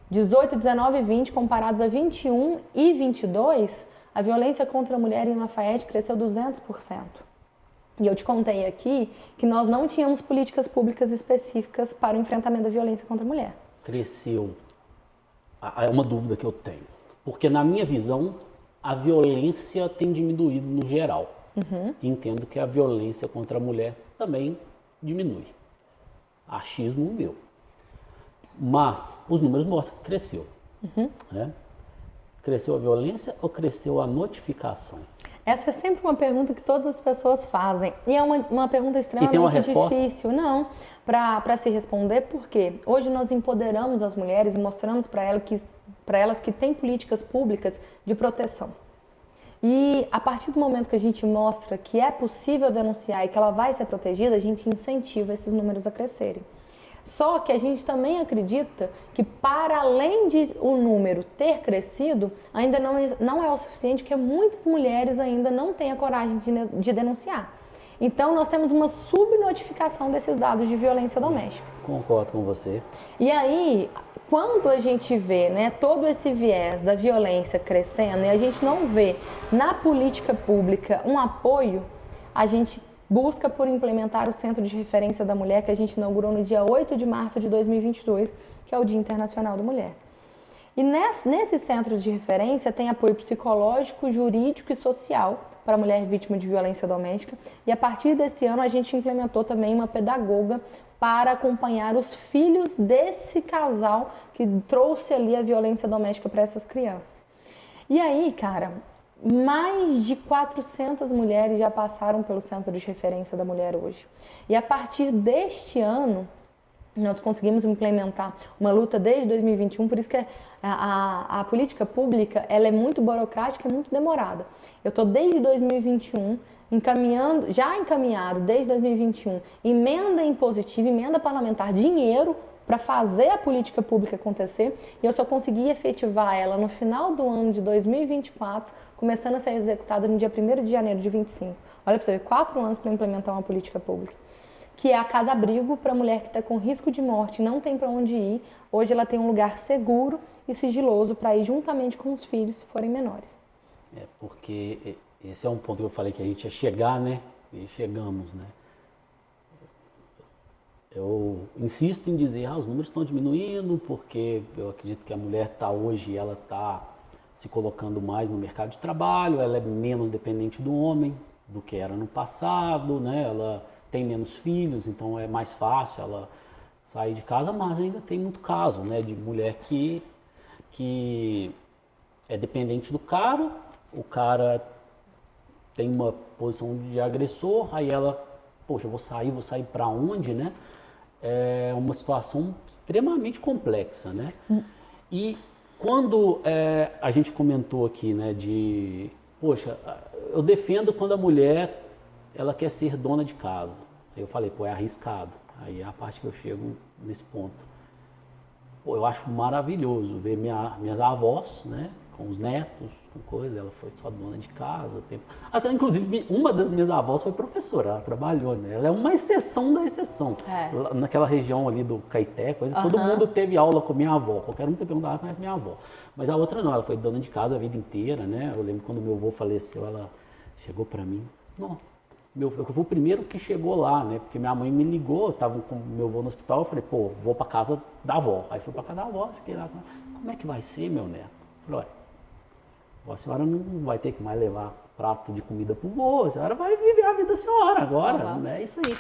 18, 19 e 20 comparados a 21 e 22, a violência contra a mulher em Lafayette cresceu 200%. E eu te contei aqui que nós não tínhamos políticas públicas específicas para o enfrentamento da violência contra a mulher. Cresceu. É uma dúvida que eu tenho. Porque, na minha visão, a violência tem diminuído no geral. Entendo que a violência contra a mulher também diminui. Achismo meu. Mas os números mostram que cresceu. Né? Cresceu a violência ou cresceu a notificação? Essa é sempre uma pergunta que todas as pessoas fazem. E é uma pergunta extremamente difícil. Não, para se responder, porque hoje nós empoderamos as mulheres e mostramos para elas que tem políticas públicas de proteção. E a partir do momento que a gente mostra que é possível denunciar e que ela vai ser protegida, a gente incentiva esses números a crescerem. Só que a gente também acredita que, para além de o número ter crescido, ainda não é o suficiente, porque muitas mulheres ainda não têm a coragem de denunciar. Então, nós temos uma subnotificação desses dados de violência doméstica. Concordo com você. E aí, quando a gente vê, né, todo esse viés da violência crescendo e a gente não vê na política pública um apoio, a gente busca por implementar o Centro de Referência da Mulher, que a gente inaugurou no dia 8 de março de 2022, que é o Dia Internacional da Mulher. E nesse centro de referência tem apoio psicológico, jurídico e social para a mulher vítima de violência doméstica. E a partir desse ano a gente implementou também uma pedagoga para acompanhar os filhos desse casal que trouxe ali a violência doméstica para essas crianças. E aí, cara, mais de 400 mulheres já passaram pelo Centro de Referência da Mulher hoje. E a partir deste ano, nós conseguimos implementar uma luta desde 2021, por isso que a política pública ela é muito burocrática e muito demorada. Eu estou desde 2021 já encaminhado desde 2021, emenda impositiva, emenda parlamentar, dinheiro para fazer a política pública acontecer, e eu só consegui efetivar ela no final do ano de 2024, começando a ser executada no dia 1º de janeiro de 25. Olha para você ver, 4 anos para implementar uma política pública. Que é a casa-abrigo para a mulher que está com risco de morte, não tem para onde ir. Hoje ela tem um lugar seguro e sigiloso para ir juntamente com os filhos, se forem menores. Porque esse é um ponto que eu falei que a gente ia chegar, né? E chegamos, né? Eu insisto em dizer, os números estão diminuindo, porque eu acredito que a mulher ela está se colocando mais no mercado de trabalho, ela é menos dependente do homem do que era no passado, né? Ela tem menos filhos, então é mais fácil ela sair de casa, mas ainda tem muito caso, né, de mulher que é dependente do cara, o cara tem uma posição de agressor, aí ela, poxa, vou sair para onde, né? É uma situação extremamente complexa, né? E quando a gente comentou aqui, né, poxa, eu defendo quando a mulher ela quer ser dona de casa. Aí eu falei, é arriscado. Aí é a parte que eu chego nesse ponto. Eu acho maravilhoso ver minhas avós, né, com os netos, com coisa, ela foi só dona de casa. Até, inclusive, uma das minhas avós foi professora, ela trabalhou, né? Ela é uma exceção da exceção. Naquela região ali do Caeté, todo mundo teve aula com minha avó. Qualquer um que você perguntar, ela conhece minha avó. Mas a outra não, ela foi dona de casa a vida inteira, né? Eu lembro quando meu avô faleceu, ela chegou para mim, eu fui o primeiro que chegou lá, né? Porque minha mãe me ligou, eu tava com meu avô no hospital, eu falei, vou para casa da avó. Aí fui para casa da avó, fiquei lá, como é que vai ser, meu neto? Eu falei, a senhora não vai ter que mais levar prato de comida pro vô, a senhora vai viver a vida da senhora agora, né? É isso aí.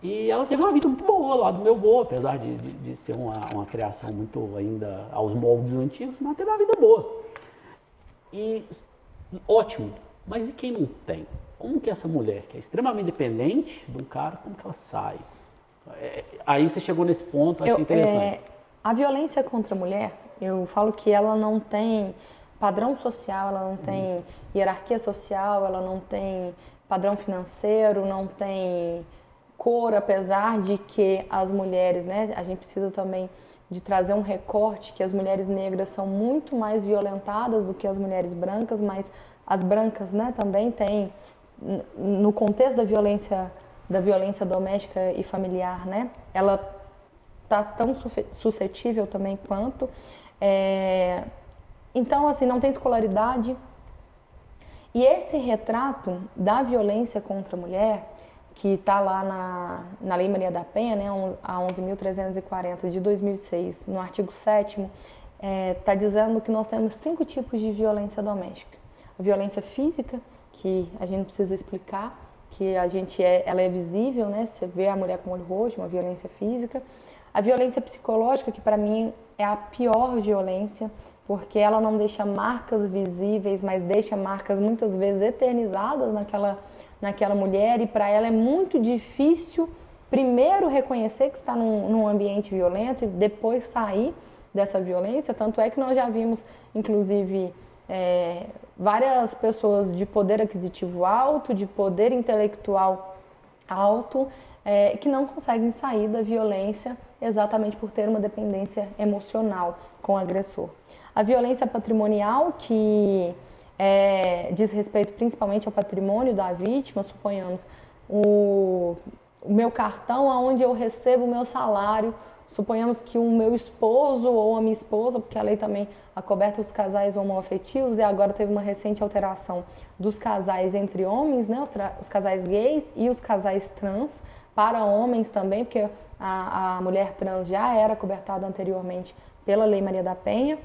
E ela teve uma vida muito boa lá do meu avô, apesar de ser uma criação muito ainda aos moldes antigos, mas teve uma vida boa. E ótimo, mas e quem não tem? Como que essa mulher, que é extremamente dependente de um cara, como que ela sai? Aí você chegou nesse ponto, achei interessante. A violência contra a mulher, eu falo que ela não tem padrão social, ela não tem hierarquia social, ela não tem padrão financeiro, não tem cor, apesar de que as mulheres, né, a gente precisa também de trazer um recorte que as mulheres negras são muito mais violentadas do que as mulheres brancas, mas as brancas, né, também têm, no contexto da violência doméstica e familiar, né, ela está tão suscetível também quanto. Então, assim, não tem escolaridade, E esse retrato da violência contra a mulher, que está lá na Lei Maria da Penha, né, a 11.340 de 2006, no artigo 7º, está dizendo que nós temos 5 tipos de violência doméstica. A violência física, que a gente não precisa explicar, que ela é visível, né? Você vê a mulher com o olho roxo, uma violência física. A violência psicológica, que para mim é a pior violência, porque ela não deixa marcas visíveis, mas deixa marcas muitas vezes eternizadas naquela mulher, e para ela é muito difícil primeiro reconhecer que está num ambiente violento e depois sair dessa violência. Tanto é que nós já vimos, inclusive, várias pessoas de poder aquisitivo alto, de poder intelectual alto, que não conseguem sair da violência exatamente por ter uma dependência emocional com o agressor. A violência patrimonial, que diz respeito principalmente ao patrimônio da vítima, suponhamos o meu cartão onde eu recebo o meu salário, suponhamos que o meu esposo ou a minha esposa, porque a lei também acoberta os casais homoafetivos, e agora teve uma recente alteração dos casais entre homens, né, os casais gays e os casais trans, para homens também, porque a mulher trans já era cobertada anteriormente pela Lei Maria da Penha.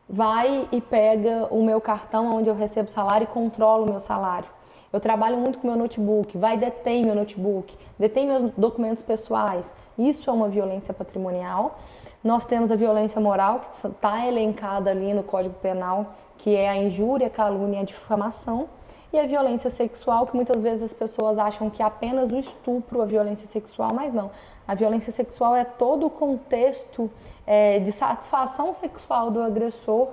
Vai e pega o meu cartão onde eu recebo salário e controla o meu salário. Eu trabalho muito com meu notebook, vai e detém meu notebook, detém meus documentos pessoais. Isso é uma violência patrimonial. Nós temos a violência moral, que está elencada ali no Código Penal, que é a injúria, a calúnia e a difamação. E a violência sexual, que muitas vezes as pessoas acham que é apenas o estupro, a violência sexual, mas não. A violência sexual é todo o contexto de satisfação sexual do agressor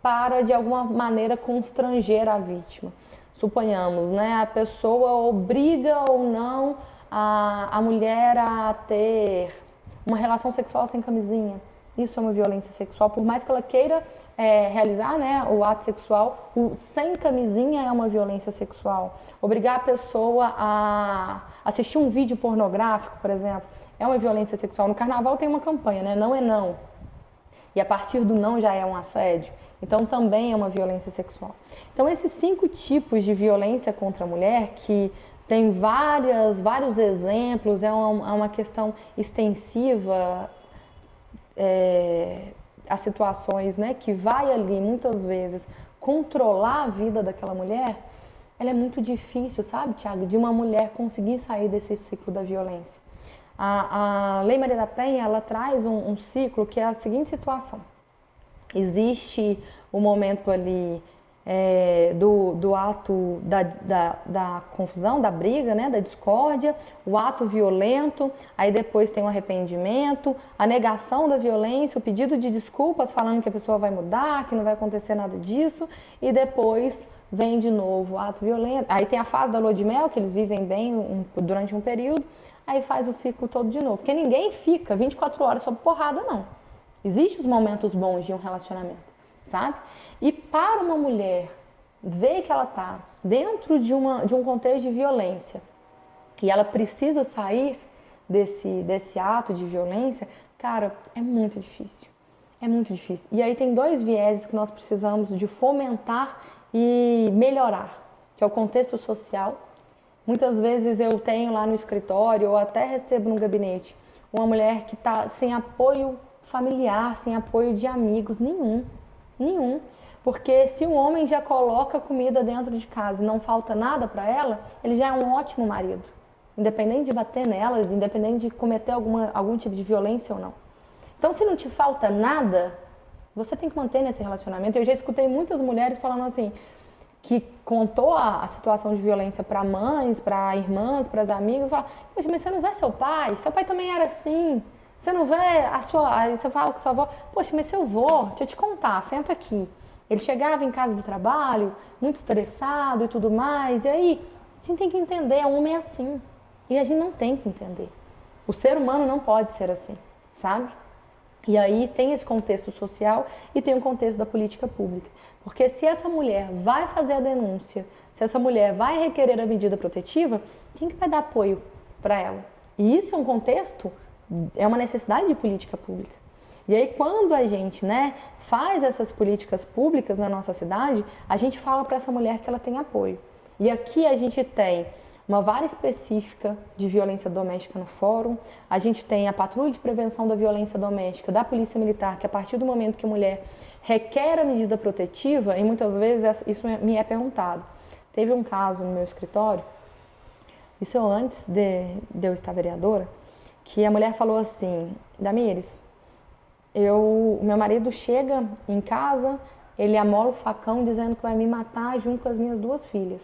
para, de alguma maneira, constranger a vítima. Suponhamos, né, a pessoa obriga ou não a mulher a ter uma relação sexual sem camisinha. Isso é uma violência sexual, por mais que ela queira realizar, né, o ato sexual, sem camisinha é uma violência sexual. Obrigar a pessoa a assistir um vídeo pornográfico, por exemplo, é uma violência sexual. No carnaval tem uma campanha, né, não é não. E a partir do não já é um assédio. Então também é uma violência sexual. Então esses 5 tipos de violência contra a mulher, que tem vários exemplos, é uma questão extensiva, as situações, né, que vai ali muitas vezes controlar a vida daquela mulher, ela é muito difícil, sabe, Tiago, de uma mulher conseguir sair desse ciclo da violência. A Lei Maria da Penha, ela traz um ciclo que é a seguinte situação. Existe o momento ali do ato da confusão, da briga, né, da discórdia, o ato violento, aí depois tem o arrependimento, a negação da violência, o pedido de desculpas falando que a pessoa vai mudar, que não vai acontecer nada disso, e depois vem de novo o ato violento. Aí tem a fase da lua de mel, que eles vivem bem durante um período, aí faz o ciclo todo de novo. Porque ninguém fica 24 horas sob porrada, não. Existem os momentos bons de um relacionamento, sabe? E para uma mulher ver que ela está dentro de um contexto de violência e ela precisa sair desse ato de violência, cara, é muito difícil. É muito difícil. E aí tem 2 vieses que nós precisamos de fomentar e melhorar, que é o contexto social. Muitas vezes eu tenho lá no escritório ou até recebo no gabinete uma mulher que está sem apoio familiar, sem apoio de amigos, nenhum. Porque se um homem já coloca comida dentro de casa e não falta nada para ela, ele já é um ótimo marido. Independente de bater nela, independente de cometer algum tipo de violência ou não. Então, se não te falta nada, você tem que manter nesse relacionamento. Eu já escutei muitas mulheres falando assim, que contou a situação de violência para mães, para irmãs, para as amigas, fala, poxa, mas você não vê seu pai também era assim, você não vê aí você fala com sua avó, poxa, mas seu avô, deixa eu te contar, senta aqui, ele chegava em casa do trabalho, muito estressado e tudo mais, e aí a gente tem que entender, o homem é assim, e a gente não tem que entender, o ser humano não pode ser assim, sabe? E aí tem esse contexto social e tem o contexto da política pública. Porque se essa mulher vai fazer a denúncia, se essa mulher vai requerer a medida protetiva, quem que vai dar apoio para ela? E isso é um contexto, é uma necessidade de política pública. E aí, quando a gente, né, faz essas políticas públicas na nossa cidade, a gente fala para essa mulher que ela tem apoio. E aqui a gente tem uma vara específica de violência doméstica no fórum, a gente tem a patrulha de prevenção da violência doméstica da Polícia Militar, que a partir do momento que a mulher requer a medida protetiva, e muitas vezes isso me é perguntado. Teve um caso no meu escritório, isso antes de eu estar vereadora, que a mulher falou assim: Damires, meu marido chega em casa, ele amola o facão dizendo que vai me matar junto com as minhas 2 filhas.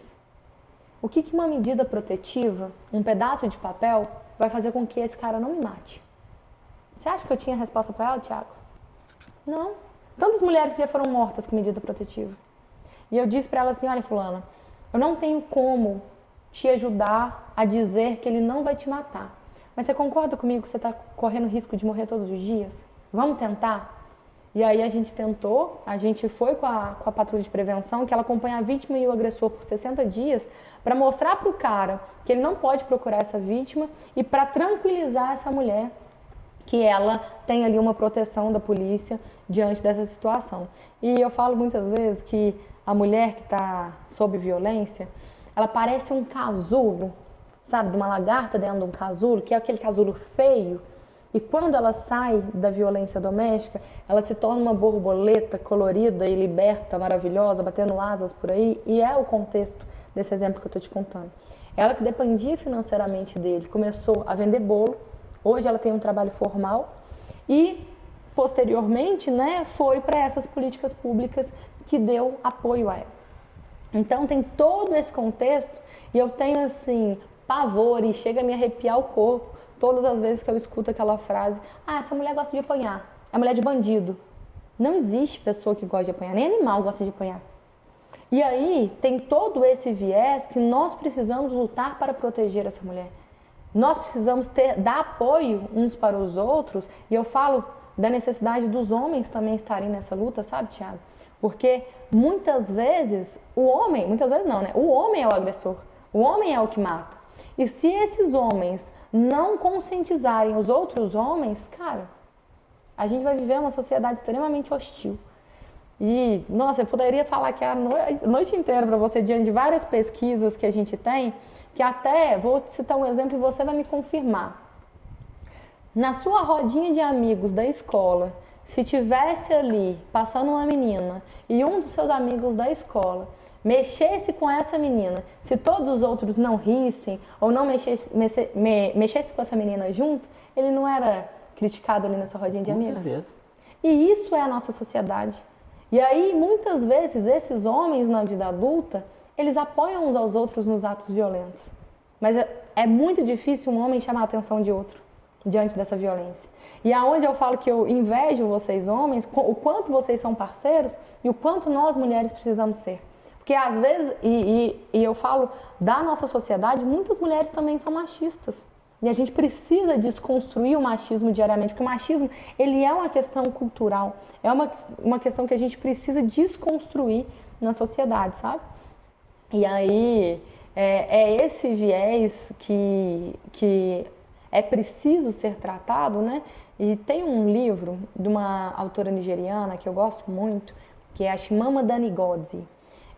O que uma medida protetiva, um pedaço de papel, vai fazer com que esse cara não me mate? Você acha que eu tinha resposta para ela, Thiago? Não. Tantas mulheres que já foram mortas com medida protetiva. E eu disse para ela assim: olha, fulana, eu não tenho como te ajudar a dizer que ele não vai te matar. Mas você concorda comigo que você está correndo risco de morrer todos os dias? Vamos tentar? E aí a gente tentou, a gente foi com a patrulha de prevenção, que ela acompanha a vítima e o agressor por 60 dias, para mostrar para o cara que ele não pode procurar essa vítima e para tranquilizar essa mulher que ela tem ali uma proteção da polícia diante dessa situação. E eu falo muitas vezes que a mulher que está sob violência, ela parece um casulo, sabe, de uma lagarta dentro de um casulo, que é aquele casulo feio. E quando ela sai da violência doméstica, ela se torna uma borboleta colorida e liberta, maravilhosa, batendo asas por aí. E é o contexto desse exemplo que eu estou te contando. Ela que dependia financeiramente dele, começou a vender bolo. Hoje ela tem um trabalho formal e, posteriormente, né, foi para essas políticas públicas que deu apoio a ela. Então tem todo esse contexto e eu tenho assim pavor e chega a me arrepiar o corpo todas as vezes que eu escuto aquela frase: ah, essa mulher gosta de apanhar, é mulher de bandido. Não existe pessoa que gosta de apanhar, nem animal gosta de apanhar. E aí tem todo esse viés que nós precisamos lutar para proteger essa mulher. Nós precisamos dar apoio uns para os outros, e eu falo da necessidade dos homens também estarem nessa luta, sabe, Thiago? Porque muitas vezes o homem é o agressor, o homem é o que mata. E se esses homens não conscientizarem os outros homens, cara, a gente vai viver uma sociedade extremamente hostil. E, nossa, eu poderia falar aqui a noite inteira para você, diante de várias pesquisas que a gente tem, que até vou citar um exemplo e você vai me confirmar. Na sua rodinha de amigos da escola, se tivesse ali passando uma menina e um dos seus amigos da escola mexesse com essa menina, se todos os outros não rissem ou não mexesse com essa menina junto, ele não era criticado ali nessa rodinha de amigos? Com certeza. E isso é a nossa sociedade. E aí, muitas vezes, esses homens na vida adulta, eles apoiam uns aos outros nos atos violentos. Mas é muito difícil um homem chamar a atenção de outro diante dessa violência. E aonde eu falo que eu invejo vocês homens, o quanto vocês são parceiros e o quanto nós mulheres precisamos ser. Porque às vezes, e eu falo da nossa sociedade, muitas mulheres também são machistas. E a gente precisa desconstruir o machismo diariamente, porque o machismo, ele é uma questão cultural, é uma questão que a gente precisa desconstruir na sociedade, sabe? E aí, é esse viés que é preciso ser tratado, né? E tem um livro de uma autora nigeriana que eu gosto muito, que é a Chimamanda Ngozi.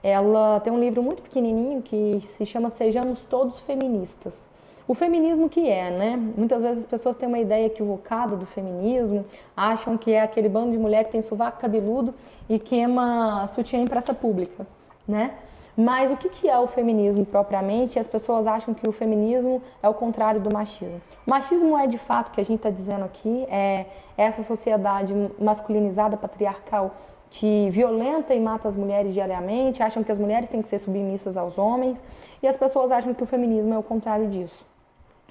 Ela tem um livro muito pequenininho que se chama Sejamos Todos Feministas. O feminismo que é, né? Muitas vezes as pessoas têm uma ideia equivocada do feminismo, acham que é aquele bando de mulher que tem sovaco cabeludo e queima sutiã em praça pública, né? Mas o que é o feminismo propriamente? As pessoas acham que o feminismo é o contrário do machismo. O machismo é de fato, o que a gente está dizendo aqui, é essa sociedade masculinizada, patriarcal, que violenta e mata as mulheres diariamente, acham que as mulheres têm que ser submissas aos homens, e as pessoas acham que o feminismo é o contrário disso,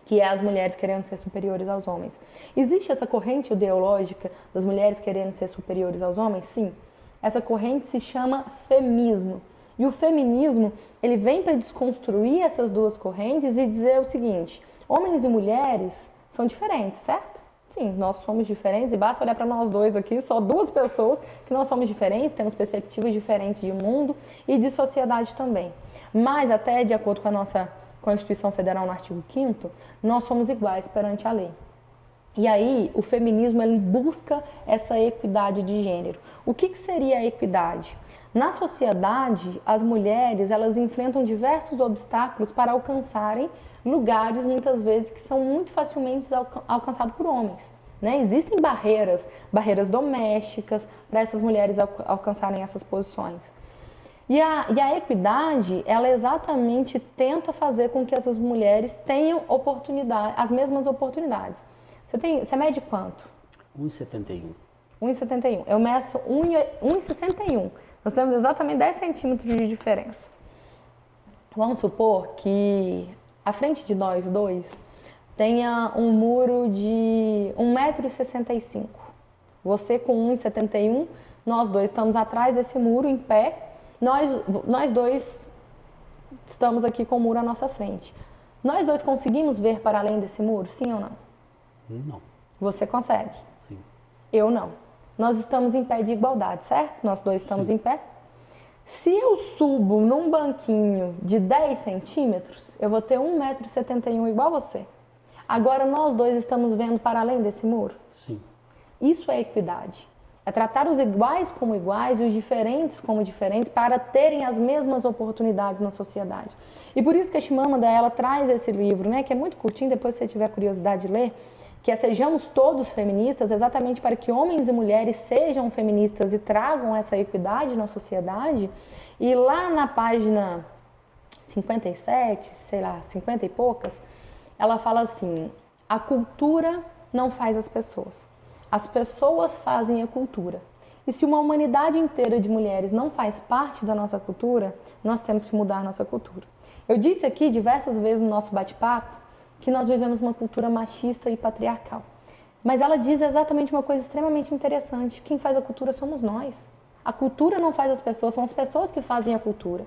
que é as mulheres querendo ser superiores aos homens. Existe essa corrente ideológica das mulheres querendo ser superiores aos homens? Sim. Essa corrente se chama femismo. E o feminismo, ele vem para desconstruir essas duas correntes e dizer o seguinte: homens e mulheres são diferentes, certo? Sim, nós somos diferentes e basta olhar para nós dois aqui, só duas pessoas que nós somos diferentes, temos perspectivas diferentes de mundo e de sociedade também. Mas até de acordo com a nossa Constituição Federal no artigo 5º, nós somos iguais perante a lei. E aí, o feminismo ele busca essa equidade de gênero. O que seria a equidade? Na sociedade, as mulheres elas enfrentam diversos obstáculos para alcançarem lugares, muitas vezes, que são muito facilmente alcançados por homens. Né? Existem barreiras domésticas para essas mulheres alcançarem essas posições. E a equidade, ela exatamente tenta fazer com que essas mulheres tenham as mesmas oportunidades. Você mede quanto? 1,71. 1,71. Eu meço 1,61. Nós temos exatamente 10 centímetros de diferença. Vamos supor que à frente de nós dois tenha um muro de 1,65 m. Você com 1,71 m, nós dois estamos atrás desse muro em pé. Nós dois estamos aqui com o muro à nossa frente. Nós dois conseguimos ver para além desse muro, sim ou não? Não. Você consegue? Sim. Eu não. Nós estamos em pé de igualdade, certo? Nós dois estamos em pé. Se eu subo num banquinho de 10 centímetros, eu vou ter 1,71 m igual a você. Agora nós dois estamos vendo para além desse muro? Sim. Isso é equidade. É tratar os iguais como iguais e os diferentes como diferentes para terem as mesmas oportunidades na sociedade. E por isso que a Chimamanda, ela traz esse livro, né, que é muito curtinho, depois se você tiver curiosidade de ler, que é Sejamos Todos Feministas, exatamente para que homens e mulheres sejam feministas e tragam essa equidade na sociedade. E lá na página 57, sei lá, 50 e poucas, ela fala assim: a cultura não faz as pessoas fazem a cultura. E se uma humanidade inteira de mulheres não faz parte da nossa cultura, nós temos que mudar a nossa cultura. Eu disse aqui diversas vezes no nosso bate-papo que nós vivemos uma cultura machista e patriarcal. Mas ela diz exatamente uma coisa extremamente interessante: quem faz a cultura somos nós. A cultura não faz as pessoas, são as pessoas que fazem a cultura.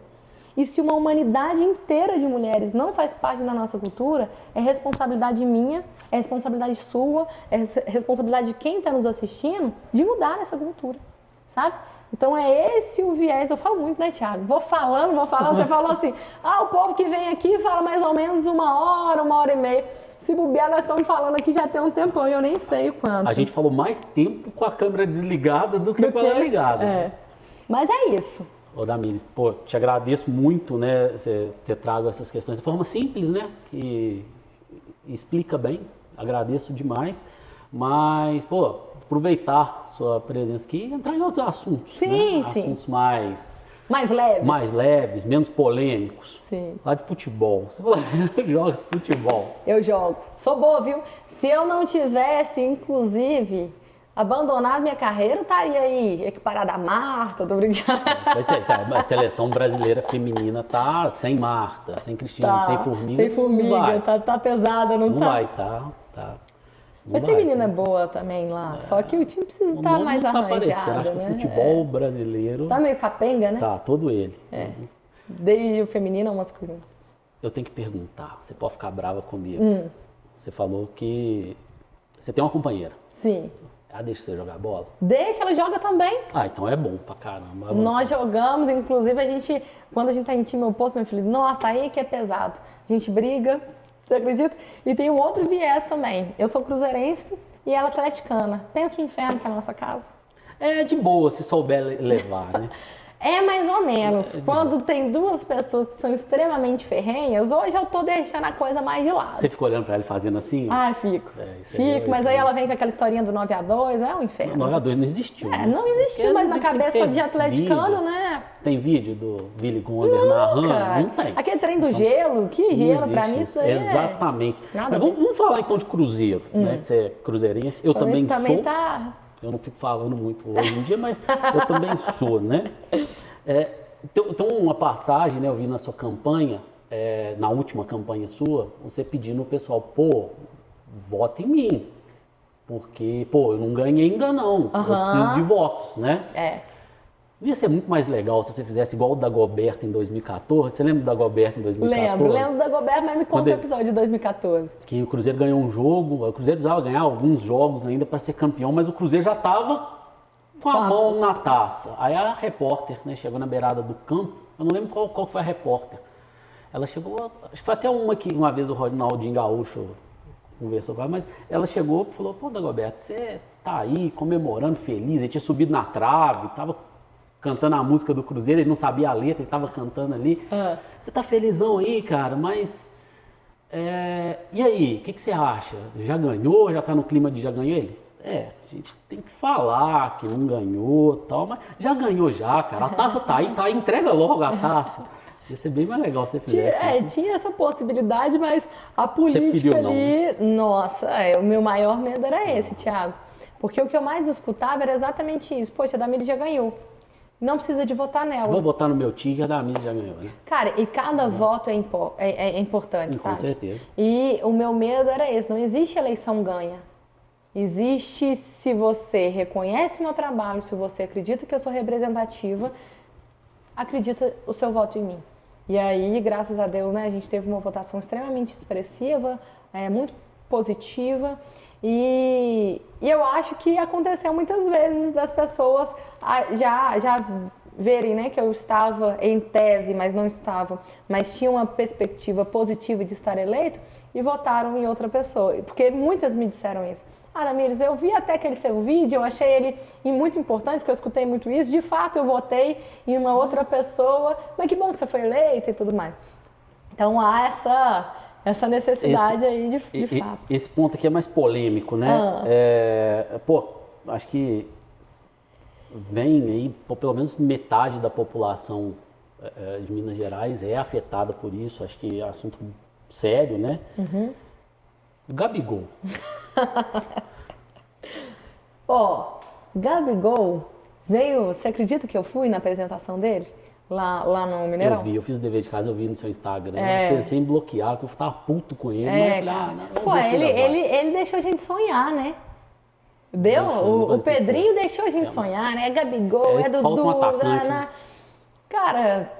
E se uma humanidade inteira de mulheres não faz parte da nossa cultura, é responsabilidade minha, é responsabilidade sua, é responsabilidade de quem está nos assistindo de mudar essa cultura, sabe? Então é esse o viés. Eu falo muito, né, Thiago? Vou falando, você falou assim, o povo que vem aqui fala mais ou menos 1 hora, 1 hora e meia. Se bobear, nós estamos falando aqui já tem um tempão e eu nem sei o quanto. A gente falou mais tempo com a câmera desligada do que com ela ligada. É. Mas é isso. Ô, Damiris, pô, te agradeço muito, né, você ter trago essas questões de forma simples, né, que explica bem, agradeço demais, mas, pô, aproveitar sua presença aqui e entrar em outros assuntos, sim, né? sim. Assuntos mais leves, menos polêmicos. Sim. Lá de futebol, você joga futebol. Eu jogo, sou boa, viu? Se eu não tivesse, inclusive, abandonado minha carreira, eu estaria aí equiparada a Marta, tô brincando. A seleção brasileira feminina tá sem Marta, sem Cristina, sem Formiga. Sem Formiga, tá pesada, não tá? Não vai, tá. Mas tem menina boa também lá, só que o time precisa estar mais arranjado, aparecendo. Acho que o futebol brasileiro... Tá meio capenga, né? Tá, todo ele. Desde o feminino ao masculino. Eu tenho que perguntar, você pode ficar brava comigo. Você falou que você tem uma companheira. Sim. Ela deixa você jogar bola? Deixa, ela joga também. Então é bom pra caramba. Nós jogamos, inclusive quando a gente tá em time oposto, meu filho, nossa, aí que é pesado. A gente briga, você acredita? E tem um outro viés também. Eu sou cruzeirense e ela atleticana. Pensa o inferno que é a nossa casa. É de boa, se souber levar, né? É mais ou menos. Quando tem duas pessoas que são extremamente ferrenhas, hoje eu tô deixando a coisa mais de lado. Você fica olhando pra ela fazendo assim? Fico. Fico, mas aí ela vem com aquela historinha do 9-2, é um inferno. 9-2 não existiu. Não existiu, mas na cabeça de atleticano, vídeo. né? Tem vídeo do Willy Gonzer narrando? Não tem. Aquele trem do gelo, que gelo, pra mim isso aí Exatamente. Nada mas vamos falar então de cruzeiro, né? Você é cruzeirense, eu também sou. Tá... Eu não fico falando muito hoje em dia, mas eu também sou, né? Tem uma passagem, né? Eu vi na sua campanha, na última campanha sua, você pedindo ao pessoal, vota em mim. Porque, eu não ganhei ainda não. Eu preciso de votos, né? Ia ser muito mais legal se você fizesse igual o Dagoberto em 2014. Você lembra do Dagoberto em 2014? Lembro do Dagoberto, mas me conta o episódio de 2014. Que o Cruzeiro ganhou um jogo, o Cruzeiro precisava ganhar alguns jogos ainda para ser campeão, mas o Cruzeiro já estava com a mão na taça. Aí a repórter, né, chegou na beirada do campo, eu não lembro qual foi a repórter. Ela chegou, acho que foi até uma que uma vez o Ronaldinho Gaúcho conversou com ela, mas ela chegou e falou, pô, Dagoberto, você tá aí comemorando, feliz, ele tinha subido na trave, tava cantando a música do Cruzeiro, ele não sabia a letra, ele tava cantando ali. Você tá felizão aí, cara, mas... e aí, o que você acha? Já ganhou? Já tá no clima de já ganhou ele? A gente tem que falar que não ganhou e tal, mas já ganhou já, cara. A taça tá aí, entrega logo a taça. Ia ser bem mais legal se você fizesse isso. Tinha essa possibilidade, mas a política ali... Nossa, o meu maior medo era esse, Thiago. Porque o que eu mais escutava era exatamente isso. Poxa, a Damiris já ganhou. Não precisa de votar nela. Vou votar no meu time que a Damiris já ganhou, né? Cara, e cada voto é importante, sabe? Com certeza. E o meu medo era esse. Não existe eleição ganha. Existe se você reconhece o meu trabalho, se você acredita que eu sou representativa, acredita o seu voto em mim. E aí, graças a Deus, né, a gente teve uma votação extremamente expressiva, muito positiva. E eu acho que aconteceu muitas vezes das pessoas já verem, né, que eu estava em tese, mas não estava, mas tinha uma perspectiva positiva de estar eleito e votaram em outra pessoa. Porque muitas me disseram isso. Damiris, eu vi até aquele seu vídeo, eu achei ele muito importante, porque eu escutei muito isso. De fato, eu votei em uma outra pessoa, mas que bom que você foi eleita e tudo mais. Então, há essa necessidade aí de fato. Esse ponto aqui é mais polêmico, né? Acho que vem aí, pelo menos metade da população de Minas Gerais é afetada por isso. Acho que é assunto sério, né? O Gabigol. Gabigol veio... Você acredita que eu fui na apresentação dele? Lá no Mineirão? Eu vi, eu fiz o dever de casa, eu vi no seu Instagram. Eu pensei em bloquear, que eu tava puto com ele. Mas ele deixou a gente sonhar, né? O Pedrinho deixou a gente sonhar, né? Gabigol, Dudu, Cara,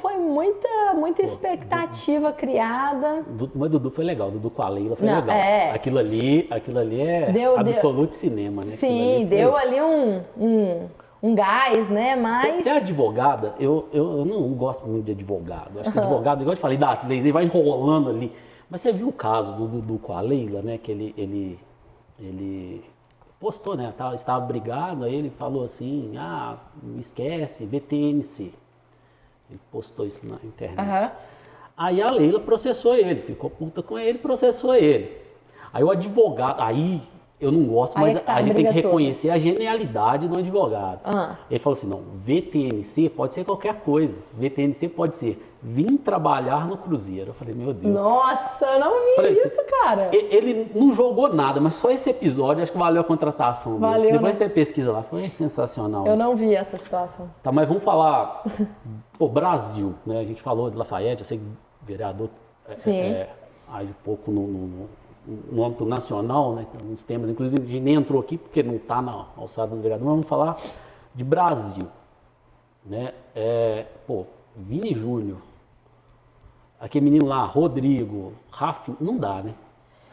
foi muita expectativa criada. Mas Dudu foi legal, Dudu com a Leila foi legal. Aquilo ali é absoluto cinema, né? Sim, deu ali um gás, né? Mas... Você é advogada? Eu não gosto muito de advogado. Acho que advogado, igual eu falei, das leis, ele vai enrolando ali. Mas você viu o caso do Dudu com a Leila, né? Que ele postou, né? Estava brigado, aí ele falou assim, não esquece, VTNC. Ele postou isso na internet. Aí a Leila processou ele, ficou puta com ele, processou ele. Aí o advogado, eu não gosto, mas a gente tem que reconhecer a genialidade do advogado. Ele falou assim, não, VTNC pode ser qualquer coisa. VTNC pode ser vim trabalhar no Cruzeiro. Eu falei, meu Deus. Nossa, eu não vi isso, cara. Ele não jogou nada, mas só esse episódio acho que valeu a contratação dele. Depois você pesquisa lá, foi sensacional. Eu não vi essa situação. Tá, mas vamos falar, Brasil, né? A gente falou de Lafayette, eu sei que o vereador age um pouco no âmbito nacional, né? Tem alguns temas, inclusive a gente nem entrou aqui porque não está na alçada do vereador, mas vamos falar de Brasil, né? Vini Júnior, aquele menino lá, Rodrigo, Rafinha, não dá, né?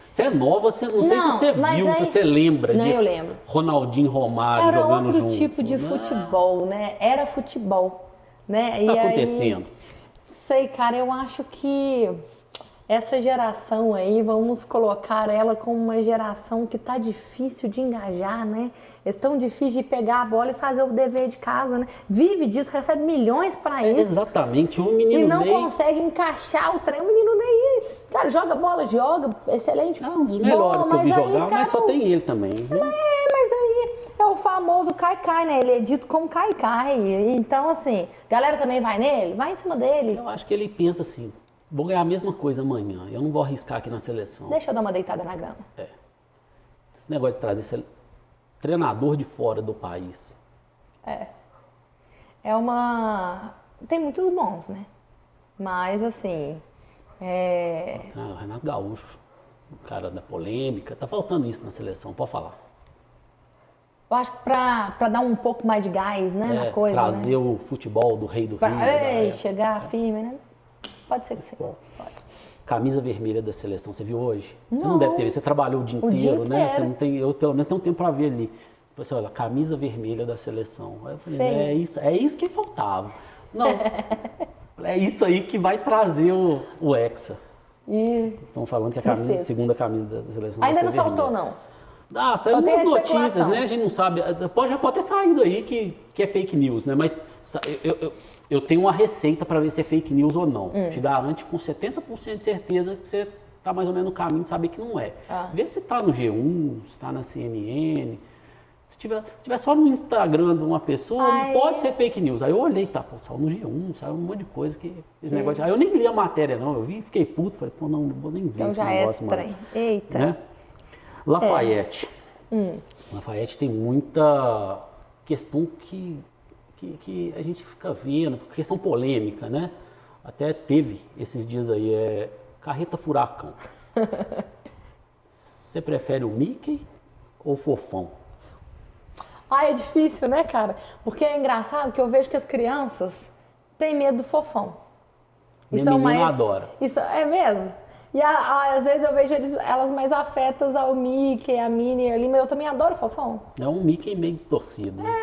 Você é nova, não sei se você viu, se você lembra de eu lembro. Ronaldinho, Romário jogando junto. Era outro tipo de futebol, né? Era futebol, né? O que está acontecendo? Sei, cara, eu acho que essa geração aí, vamos colocar ela como uma geração que tá difícil de engajar, né? Eles tão difíceis de pegar a bola e fazer o dever de casa, né? Vive disso, recebe milhões pra isso. Exatamente, o menino Ney... E não Ney... consegue encaixar o trem. O menino Ney, cara, joga bola, joga, excelente. Um dos melhores que eu vi jogar, mas só tem ele também. Né? Mas aí é o famoso cai-cai, né? Ele é dito como cai-cai. Então, assim, galera também vai nele? Vai em cima dele. Eu acho que ele pensa assim, vou ganhar a mesma coisa amanhã, eu não vou arriscar aqui na seleção. Deixa eu dar uma deitada na grama. Esse negócio de trazer treinador de fora do país. Tem muitos bons, né? Mas, assim... O Renato Gaúcho, o cara da polêmica, tá faltando isso na seleção, pode falar. Eu acho que pra dar um pouco mais de gás, né, na coisa, trazer o futebol do rei do Rio. Chegar firme, né? Pode ser que sim. Pode. Camisa vermelha da seleção, você viu hoje? Você não deve ter visto, você trabalhou o dia inteiro, né? Você não tem, eu pelo menos tenho tempo para ver ali. Você olha, camisa vermelha da seleção. Aí eu falei, é isso que faltava. Não, é isso aí que vai trazer o Hexa. E estão falando que a segunda camisa da seleção ainda vai ser não soltou, vermelha. não. Saiu Só tem algumas a notícias, especulação. né? A gente não sabe. Já pode ter saído aí que é fake news, né? Mas eu tenho uma receita para ver se é fake news ou não. Te garante com 70% de certeza que você está mais ou menos no caminho de saber que não é. Vê se está no G1, se está na CNN. Se tiver só no Instagram de uma pessoa, pode ser fake news. Aí eu olhei, tá, pô, saiu no G1, saiu um monte de coisa que esse negócio. Aí eu nem li a matéria, não. Eu vi e fiquei puto, falei, pô, não vou nem ver Então esse já negócio, é estranho. Eita. Né? Lafayette. Lafayette tem muita questão que a gente fica vendo, questão polêmica, né? Até teve esses dias aí, carreta furacão. Você prefere o Mickey ou o Fofão? É difícil, né, cara? Porque é engraçado que eu vejo que as crianças têm medo do Fofão. Minha menina adora. Isso é mesmo? E às vezes eu vejo elas mais afetas ao Mickey, a Minnie ali, mas eu também adoro o Fofão. É um Mickey meio distorcido, né?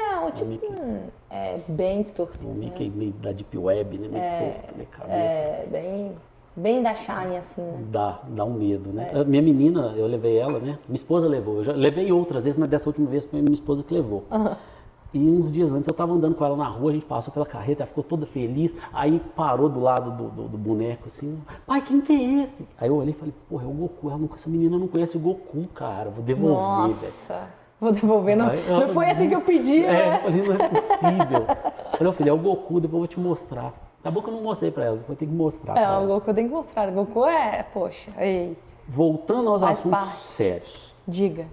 Bem distorcido. Um Mickey meio da Deep Web, né? Meio torto na cabeça. Bem da Shine, assim, né? Dá um medo, né? Minha menina, eu levei ela, né? Minha esposa levou. Eu já levei outras vezes, mas dessa última vez foi minha esposa que levou. E uns dias antes eu tava andando com ela na rua, a gente passou pela carreta, ela ficou toda feliz, aí parou do lado do boneco assim, pai, quem que é esse? Aí eu olhei e falei, porra, é o Goku, essa menina não conhece o Goku, cara, vou devolver, velho. Nossa, vou devolver, não, não foi assim que eu pedi, né? Eu falei, não é possível. Eu falei, filho, é o Goku, depois eu vou te mostrar. Tá bom que eu não mostrei pra ela, depois eu tenho que mostrar pra ela. O Goku tem que mostrar, o Goku poxa, aí. Voltando aos assuntos sérios. Diga.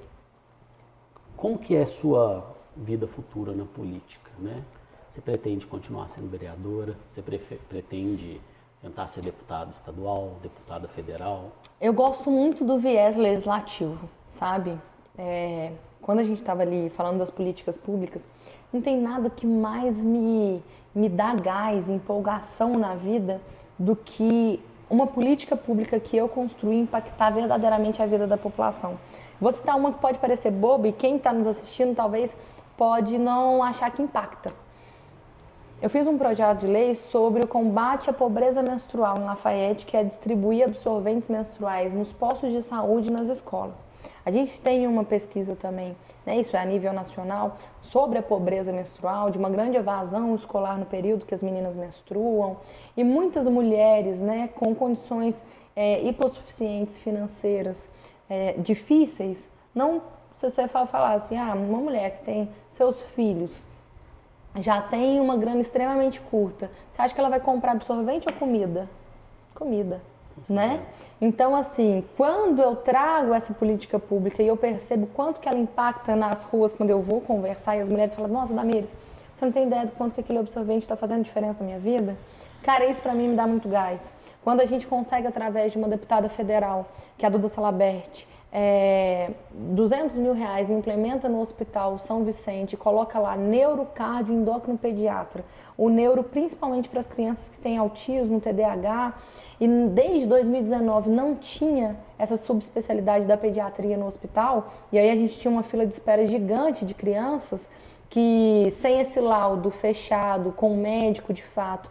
Como que é a sua vida futura na política, né? Você pretende continuar sendo vereadora? Você pretende tentar ser deputada estadual, deputada federal? Eu gosto muito do viés legislativo, sabe? Quando a gente estava ali falando das políticas públicas, não tem nada que mais me dá gás, empolgação na vida do que uma política pública que eu construí impactar verdadeiramente a vida da população. Vou citar uma que pode parecer boba e quem está nos assistindo talvez pode não achar que impacta. Eu fiz um projeto de lei sobre o combate à pobreza menstrual em Lafayette, que é distribuir absorventes menstruais nos postos de saúde e nas escolas. A gente tem uma pesquisa também, né, isso é a nível nacional, sobre a pobreza menstrual, de uma grande evasão escolar no período que as meninas menstruam, e muitas mulheres, né, com condições hipossuficientes financeiras difíceis, não, se você falar assim, uma mulher que tem seus filhos, já tem uma grana extremamente curta, você acha que ela vai comprar absorvente ou comida? Comida, né? Então, assim, quando eu trago essa política pública e eu percebo quanto que ela impacta nas ruas, quando eu vou conversar e as mulheres falam, nossa, Damaris, você não tem ideia do quanto que aquele absorvente está fazendo diferença na minha vida? Cara, isso pra mim me dá muito gás. Quando a gente consegue, através de uma deputada federal, que é a Duda Salabert, 200 mil reais, implementa no Hospital São Vicente, coloca lá neuro, cardio, endócrino, pediatra. O neuro principalmente para as crianças que têm autismo, TDAH, e desde 2019 não tinha essa subespecialidade da pediatria no hospital, e aí a gente tinha uma fila de espera gigante de crianças que, sem esse laudo fechado, com um médico de fato,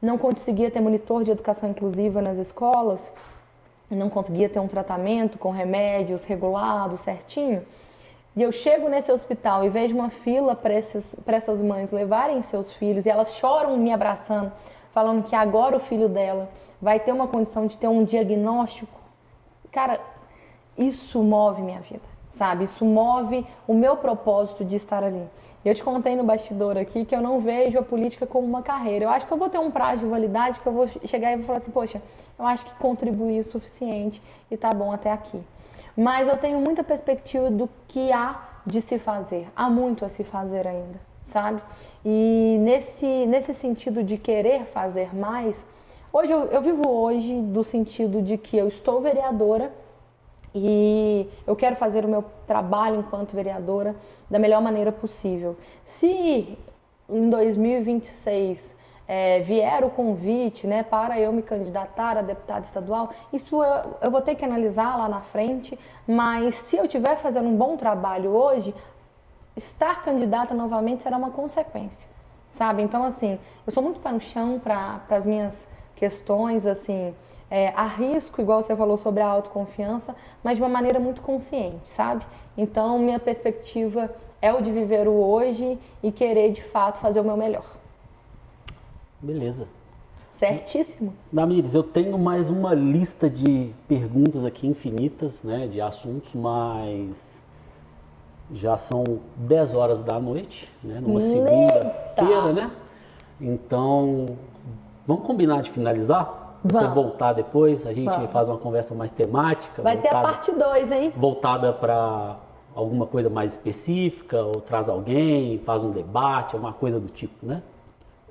não conseguia ter monitor de educação inclusiva nas escolas, não conseguia ter um tratamento com remédios regulados, certinho. E eu chego nesse hospital e vejo uma fila para essas mães levarem seus filhos e elas choram me abraçando, falando que agora o filho dela vai ter uma condição de ter um diagnóstico. Cara, isso move minha vida, sabe? Isso move o meu propósito de estar ali. Eu te contei no bastidor aqui que eu não vejo a política como uma carreira. Eu acho que eu vou ter um prazo de validade que eu vou chegar e vou falar assim, poxa, eu acho que contribuí o suficiente e tá bom até aqui. Mas eu tenho muita perspectiva do que há de se fazer. Há muito a se fazer ainda, sabe? E nesse sentido de querer fazer mais, hoje eu vivo hoje do sentido de que eu estou vereadora e eu quero fazer o meu trabalho enquanto vereadora da melhor maneira possível. Se em 2026 vier o convite, né, para eu me candidatar a deputada estadual, isso eu vou ter que analisar lá na frente, mas se eu estiver fazendo um bom trabalho hoje, estar candidata novamente será uma consequência, sabe? Então, assim, eu sou muito pé no chão para as minhas questões, assim, arrisco, igual você falou sobre a autoconfiança, mas de uma maneira muito consciente, sabe? Então, minha perspectiva é o de viver o hoje e querer, de fato, fazer o meu melhor. Beleza. Certíssimo. Damires, eu tenho mais uma lista de perguntas aqui infinitas, né, de assuntos, mas já são 10 horas da noite, né, numa segunda-feira, né? Então, vamos combinar de finalizar? Você voltar depois, a gente faz uma conversa mais temática. Vai ter a parte 2, hein? Voltada para alguma coisa mais específica, ou traz alguém, faz um debate, alguma coisa do tipo, né?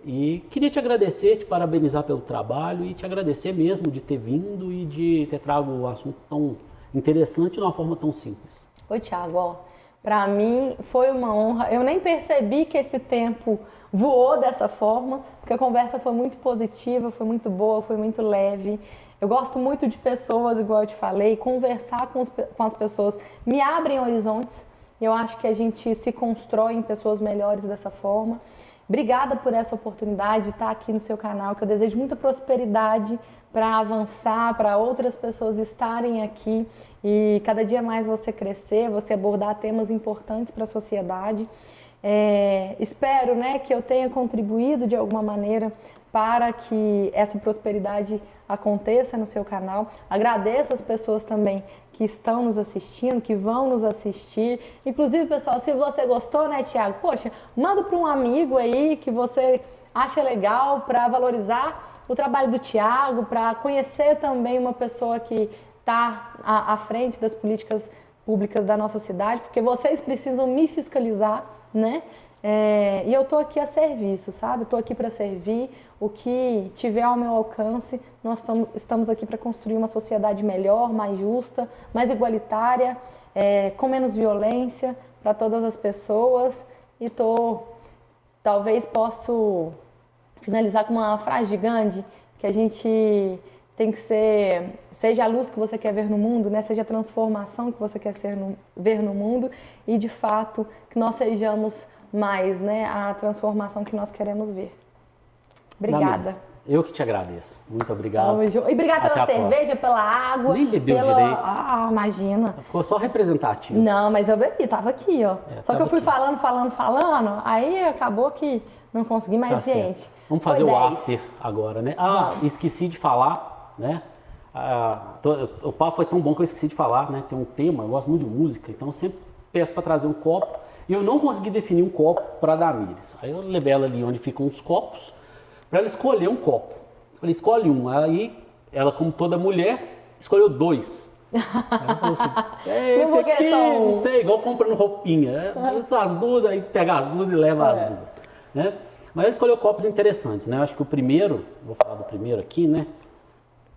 E queria te agradecer, te parabenizar pelo trabalho e te agradecer mesmo de ter vindo e de ter trago um assunto tão interessante de uma forma tão simples. Oi, Thiago, para mim foi uma honra. Eu nem percebi que esse tempo voou dessa forma, porque a conversa foi muito positiva, foi muito boa, foi muito leve. Eu gosto muito de pessoas, igual eu te falei, conversar com as pessoas me abrem horizontes. Eu acho que a gente se constrói em pessoas melhores dessa forma. Obrigada por essa oportunidade de estar aqui no seu canal, que eu desejo muita prosperidade para avançar, para outras pessoas estarem aqui e cada dia mais você crescer, você abordar temas importantes para a sociedade. Espero, né, que eu tenha contribuído de alguma maneira para que essa prosperidade aconteça no seu canal. Agradeço as pessoas também que estão nos assistindo, que vão nos assistir. Inclusive, pessoal, se você gostou, né, Thiago? Poxa, manda para um amigo aí que você acha legal para valorizar o trabalho do Thiago, para conhecer também uma pessoa que está à frente das políticas públicas da nossa cidade, porque vocês precisam me fiscalizar, né? E eu estou aqui a serviço, sabe? Estou aqui para servir. O que tiver ao meu alcance, nós estamos aqui para construir uma sociedade melhor, mais justa, mais igualitária, com menos violência para todas as pessoas. E talvez posso finalizar com uma frase de Gandhi, que a gente tem que seja a luz que você quer ver no mundo, né? Seja a transformação que você quer ver no mundo e, de fato, que nós sejamos mais, né, a transformação que nós queremos ver. Obrigada. Eu que te agradeço. Muito obrigado. E obrigada pela cerveja, pela água. Nem bebeu direito. Ah, imagina. Ficou só representativo. Não, mas eu bebi, tava aqui, ó. Só que eu fui falando, aí acabou que não consegui mais, gente. Certo. Vamos fazer o after agora, né? Esqueci de falar, né? O papo foi tão bom que eu esqueci de falar, né? Tem um tema, eu gosto muito de música, então eu sempre peço para trazer um copo. E eu não consegui definir um copo para a Damires. Aí eu levei ela ali onde ficam os copos, para ela escolher um copo. Eu falei, escolhe um. Aí ela, como toda mulher, escolheu 2. Aí eu falei assim, esse aqui, não sei, igual comprando roupinha. As duas, aí pega as duas e leva as duas. Né? Mas ela escolheu copos interessantes, né? Eu acho que o primeiro, vou falar do primeiro aqui, né?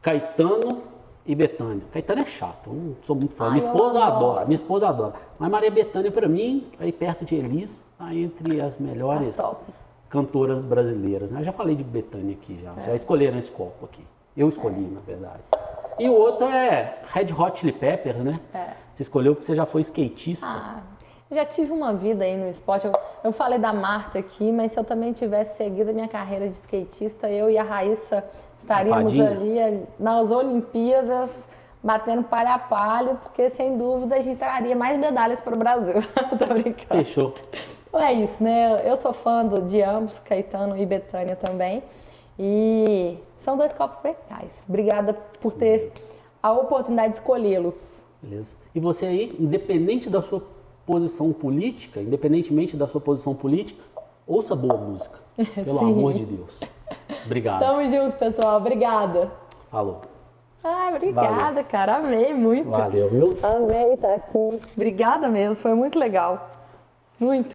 Caetano e Bethânia. Caetano é chato, eu não sou muito fã. Minha esposa adora. Mas Maria Bethânia, para mim, aí perto de Elis, está entre as melhores cantoras brasileiras. Né? Eu já falei de Bethânia aqui já escolheram esse copo aqui. Eu escolhi, na verdade. E o outro é Red Hot Chili Peppers, né? Você escolheu porque você já foi skatista. Eu já tive uma vida aí no esporte. Eu falei da Marta aqui, mas se eu também tivesse seguido a minha carreira de skatista, eu e a Raíssa estaríamos ali nas Olimpíadas, batendo palha a palha, porque sem dúvida a gente traria mais medalhas para o Brasil. Tô brincando. Fechou. Então é isso, né? Eu sou fã de ambos, Caetano e Bethânia também. E são 2 copos bem legais. Obrigada por ter a oportunidade de escolhê-los. Beleza. E você aí, independentemente da sua posição política, ouça boa música. Pelo amor de Deus. Obrigado. Tamo junto, pessoal. Obrigada. Falou. Obrigada, valeu. Cara. Amei muito. Valeu, viu? Amei estar aqui. Obrigada mesmo. Foi muito legal. Muito.